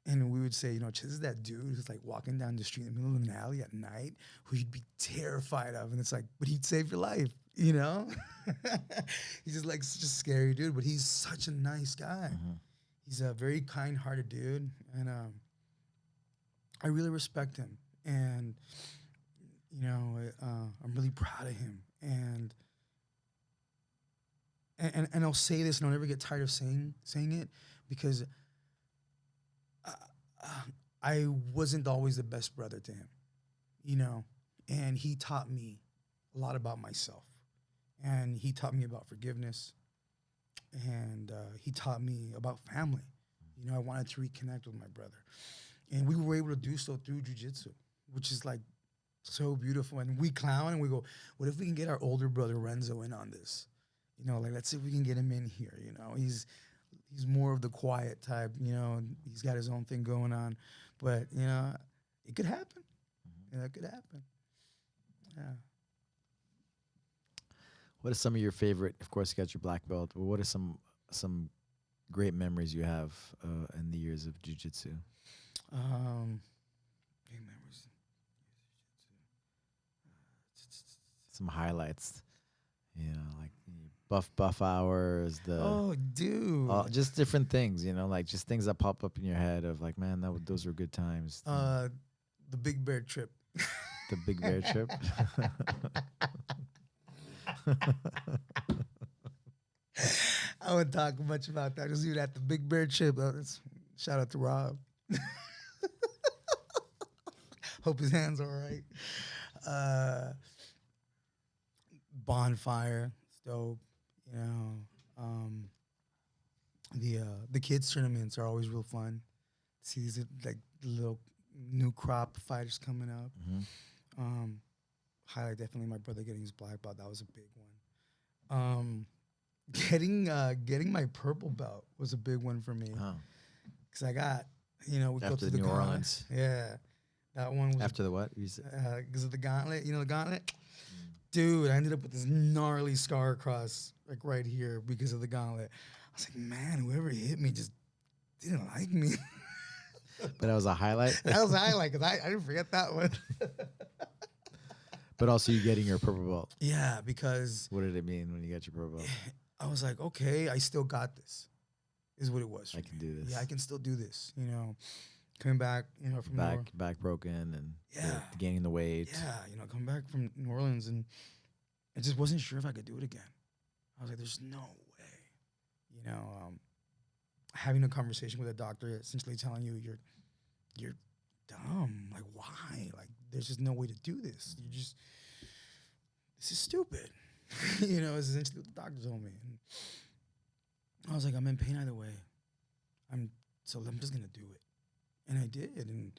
And we would say, Ches is that dude who's like walking down the street in the middle of an alley at night who you'd be terrified of. And it's like, but he'd save your life, He's just like such a scary dude, but he's such a nice guy. Mm-hmm. He's a very kind-hearted dude. And I really respect him. And, I'm really proud of him. And I'll say this, and I'll never get tired of saying it, because I wasn't always the best brother to him, and he taught me a lot about myself, and he taught me about forgiveness, and he taught me about family. I wanted to reconnect with my brother, and we were able to do so through jiu-jitsu, which is like so beautiful. And we clown and we go, what if we can get our older brother Renzo in on this? Let's see if we can get him in here. He's more of the quiet type. He's got his own thing going on, but it could happen. It could happen. Yeah. What are some of your favorite? Of course, you got your black belt. But what are some great memories you have in the years of jiu-jitsu? Great memories. Some highlights. Like buff hours, oh, dude, just different things, like just things that pop up in your head of like, man, those were good times. The Big Bear trip. The Big Bear trip. I wouldn't talk much about that. Just even at the Big Bear trip. Shout out to Rob. Hope his hand's all right. Bonfire, it's dope. The kids tournaments are always real fun. See these like little new crop fighters coming up. Mm-hmm. Highlight definitely my brother getting his black belt. That was a big one. Getting my purple belt was a big one for me. Because I got, we after go to the New gauntlet. Orleans. Yeah, that one was after the what? Because of the gauntlet. The gauntlet. Dude, I ended up with this gnarly scar across, like right here, because of the gauntlet. I was like, man, whoever hit me just didn't like me. But that was a highlight? That was a highlight, because I didn't forget that one. But also you getting your purple belt. Yeah, because... What did it mean when you got your purple belt? I was like, okay, I still got this. Is what it was. I can do this. Yeah, I can still do this. You know, coming back, you know, from back broken and yeah, gaining the weight. yeah, you know, coming back from New Orleans, and I just wasn't sure if I could do it again. I was like, there's no way. You know, having a conversation with a doctor, essentially telling you you're dumb. Like, why? Like, there's just no way to do this. This is stupid. You know, it's essentially what the doctor told me. And I was like, I'm in pain either way. I'm just gonna do it. And I did. And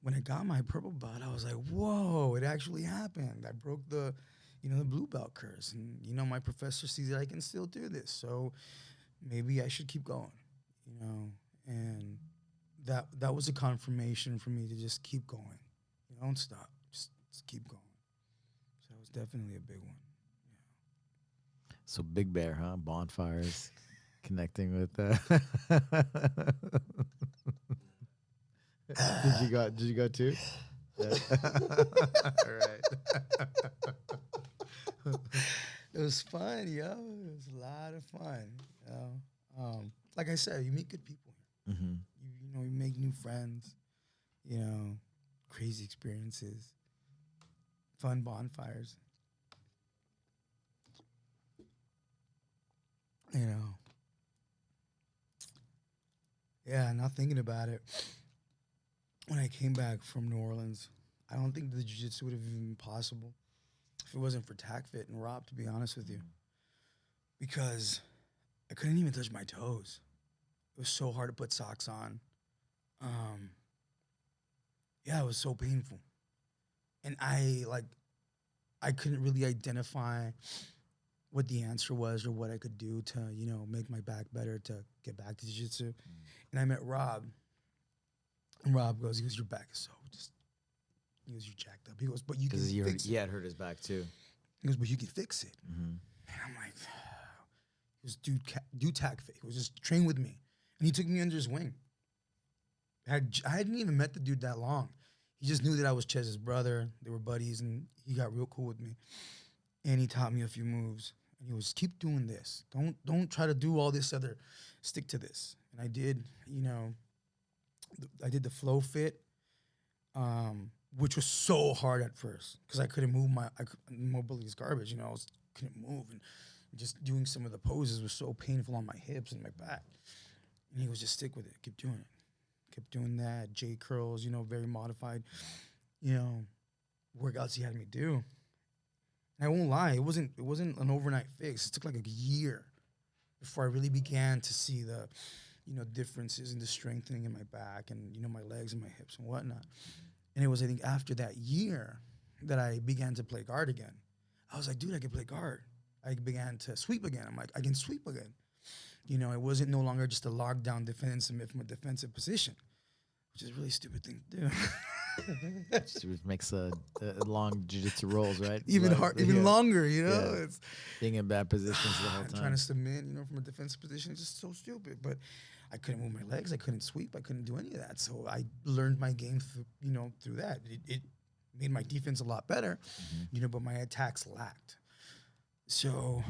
when I got my purple belt, I was like, whoa, it actually happened. I broke the blue belt curse. And, you know, my professor sees that I can still do this. So maybe I should keep going, you know. And that was a confirmation for me to just keep going. You don't stop. Just keep going. So it was definitely a big one. Yeah. So Big Bear, huh? Bonfires, connecting with. Did you go too? Yeah. All right. It was fun, yo. It was a lot of fun. You know? Like I said, you meet good people here. Mm-hmm. You know, you make new friends. You know, crazy experiences, fun bonfires. You know, yeah. Now thinking about it, when I came back from New Orleans, I don't think the jiu-jitsu would have even been possible if it wasn't for TacFit and Rob, to be honest with you. Because I couldn't even touch my toes. It was so hard to put socks on. Yeah, it was so painful. And I couldn't really identify what the answer was or what I could do to, you know, make my back better, to get back to jiu-jitsu. And I met Rob. And Rob goes, your back is so you're jacked up. He goes, but you can fix it. Because he had hurt his back too. He goes, but you can fix it. Mm-hmm. And I'm like, he was do TacFit. He was just train with me. And he took me under his wing. I hadn't even met the dude that long. He just knew that I was Chez's brother. They were buddies, and he got real cool with me. And he taught me a few moves. And he was, keep doing this. Don't try to do all this other. Stick to this. And I did, you know, I did the flow fit, which was so hard at first because I couldn't move mobility is garbage. You know, couldn't move, and just doing some of the poses was so painful on my hips and my back. And he was just stick with it, keep doing it. Kept doing that, J curls, you know, very modified, you know, workouts he had me do. And I won't lie, it wasn't an overnight fix. It took like a year before I really began to see the, you know, differences in the strengthening in my back and, you know, my legs and my hips and whatnot. And it was, I think, after that year that I began to play guard again. I was like, dude, I can play guard. I began to sweep again. I'm like, I can sweep again. You know, it wasn't no longer just a lockdown defense from a defensive position, which is a really stupid thing to do. Just makes a long jiu-jitsu rolls, right? Even longer, you know? Yeah. It's being in bad positions the whole time. Trying to submit, you know, from a defensive position is just so stupid. But I couldn't move my legs. I couldn't sweep. I couldn't do any of that. So I learned my game, through that. It made my defense a lot better, you know, but my attacks lacked. So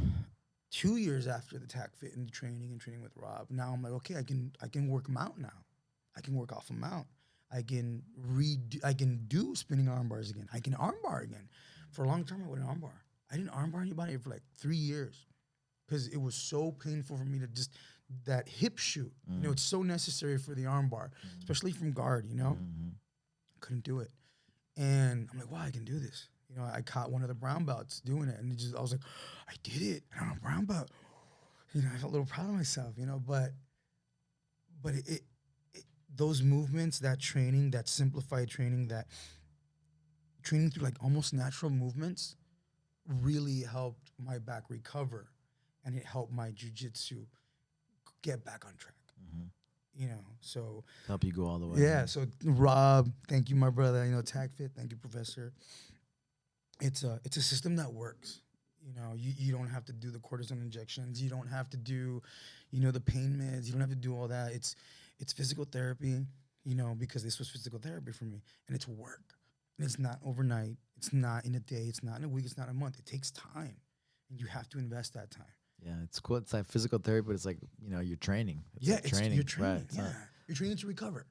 2 years after the TacFit and training with Rob, now I'm like, okay, I can work mount now. I can work off a mount. I can do spinning arm bars again. I can arm bar again. For a long time, I wouldn't arm bar. I didn't arm bar anybody for like 3 years because it was so painful for me to just that hip shoot. You know, it's so necessary for the arm bar, especially from guard. You know, couldn't do it, and I'm like, wow, I can do this. You know, I caught one of the brown belts doing it, and I was like, I did it, and I'm a brown belt. You know, I felt a little proud of myself. You know, but it those movements, that training, that simplified training, that training through like almost natural movements really helped my back recover, and it helped my jiu-jitsu get back on track. You know, so help you go all the way. Yeah. So Rob, thank you, my brother. You know, TacFit, thank you, Professor. It's a system that works. You know, you don't have to do the cortisone injections. You don't have to do, you know, the pain meds. You don't have to do all that. It's physical therapy, you know, because this was physical therapy for me. And it's work. And it's not overnight. It's not in a day. It's not in a week. It's not a month. It takes time. And you have to invest that time. Yeah, it's cool. It's like physical therapy, but it's like, you're training. It's Yeah, like it's training, you're training. right? It's Yeah, not, you're training to recover.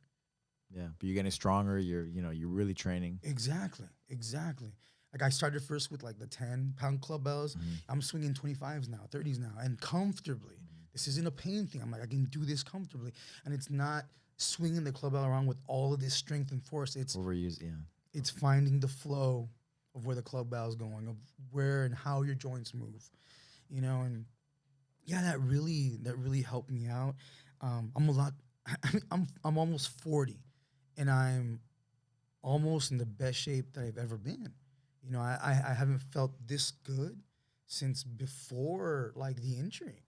yeah, but you're getting stronger. You're really training. Exactly, exactly. Like I started first with like the 10-pound club bells. I'm swinging 25s now, 30s now, and comfortably. This isn't a pain thing. I'm like, I can do this comfortably, and it's not swinging the club bell around with all of this strength and force. Overuse, yeah. It's finding the flow of where the club bell is going, of where and how your joints move, and yeah, that really helped me out. I'm a lot. I mean, I'm almost 40, and I'm almost in the best shape that I've ever been. I haven't felt this good since before like the injury.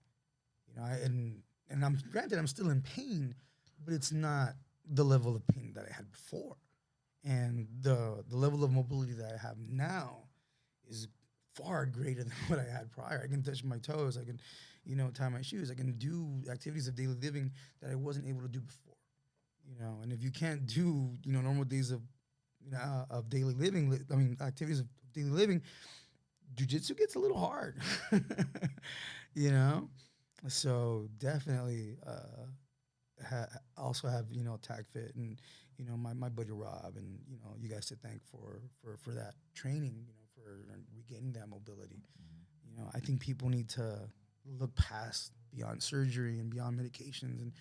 And I'm granted I'm still in pain, but it's not the level of pain that I had before. And the level of mobility that I have now is far greater than what I had prior. I can touch my toes, I can, tie my shoes, I can do activities of daily living that I wasn't able to do before. And if you can't do, normal days of daily living, activities of daily living, jujitsu gets a little hard, you know? So definitely also have, Tag Fit and, my buddy Rob and, you guys to thank for that training, for regaining that mobility. I think people need to look past beyond surgery and beyond medications and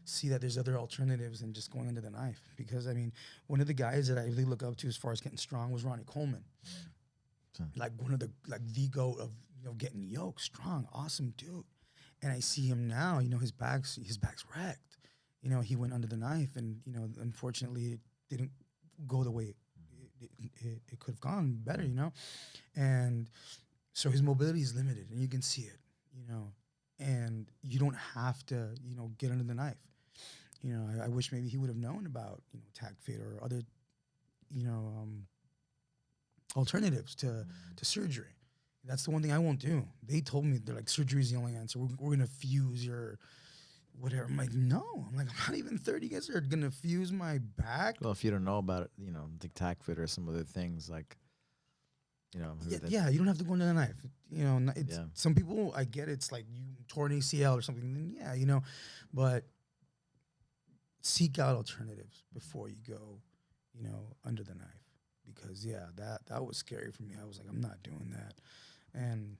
see that there's other alternatives than just going under the knife. Because one of the guys that I really look up to as far as getting strong was Ronnie Coleman. Like one of the GOAT of getting yoked, strong, awesome dude. And I see him now, his back's wrecked. He went under the knife and, unfortunately it didn't go the way it could have gone better, And so his mobility is limited and you can see it, and you don't have to, get under the knife. I wish maybe he would have known about, Tag Fit or other, alternatives to surgery. That's the one thing I won't do. They told me, they're like, surgery is the only answer. We're going to fuse your whatever. I'm like, no. I'm not even 30. You guys are going to fuse my back? Well, if you don't know about it, the Tag Fit or some other things like, Yeah, you don't have to go into the knife. Some people, I get it's like you tore an ACL or something. Then yeah, but seek out alternatives before you go, under the knife. Because that was scary for me. I was like, I'm not doing that. And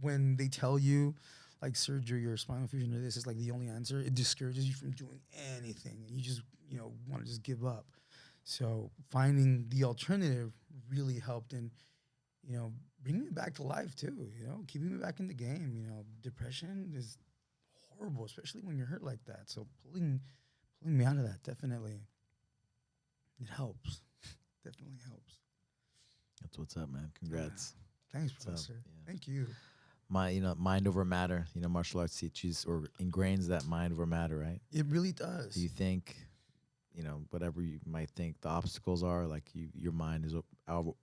when they tell you like surgery or spinal fusion or this is like the only answer, it discourages you from doing anything. And you just, want to just give up. So finding the alternative really helped in, bringing me back to life too, keeping me back in the game. Depression is horrible, especially when you're hurt like that. So pulling me out of that, definitely, it helps. Definitely helps. That's what's up, man. Congrats. Yeah. Thanks, Professor. Yeah. Thank you. Mind over matter. Martial arts teaches or ingrains that mind over matter, right? It really does. Do you think, whatever you might think the obstacles are, like your mind is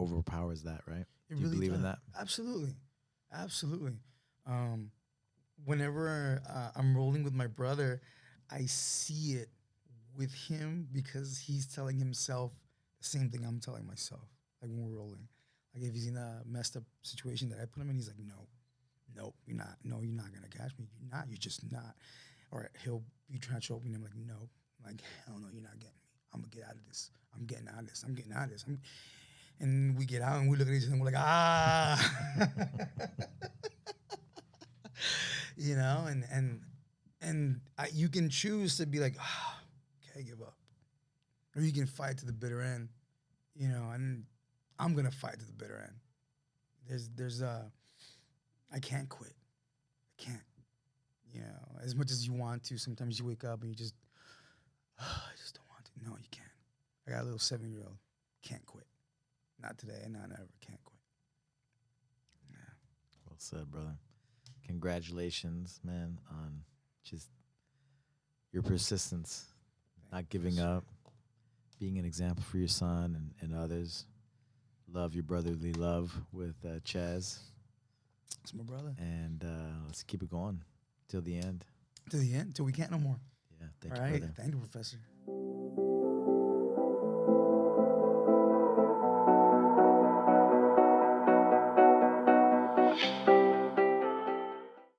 overpowers that, right? Do you really believe in that? Absolutely. Whenever I'm rolling with my brother, I see it with him because he's telling himself the same thing I'm telling myself. Like when we're rolling, like if he's in a messed up situation that I put him in, he's like, no, you're not. No, you're not gonna catch me. You're not. You're just not. Or he'll be trying to choke me, and I'm like, no. I'm like, hell no, you're not getting me. I'm gonna get out of this. I'm getting out of this. I'm getting out of this. And we get out and we look at each other and we're like, ah, and you can choose to be like, okay, give up, or you can fight to the bitter end, and I'm gonna fight to the bitter end. There's I can't quit. I can't, as much as you want to. Sometimes you wake up and you just, I just don't want to. No, you can't. I got a little 7-year-old, can't quit. Not today, not ever. Can't quit. Yeah. Well said, brother. Congratulations, man, on just your persistence, not giving up, being an example for your son and others. Love your brotherly love with Chaz. It's my brother. And let's keep it going till the end. Till the end, till we can't no more. Yeah, thank you, brother. brother. Thank you, Professor.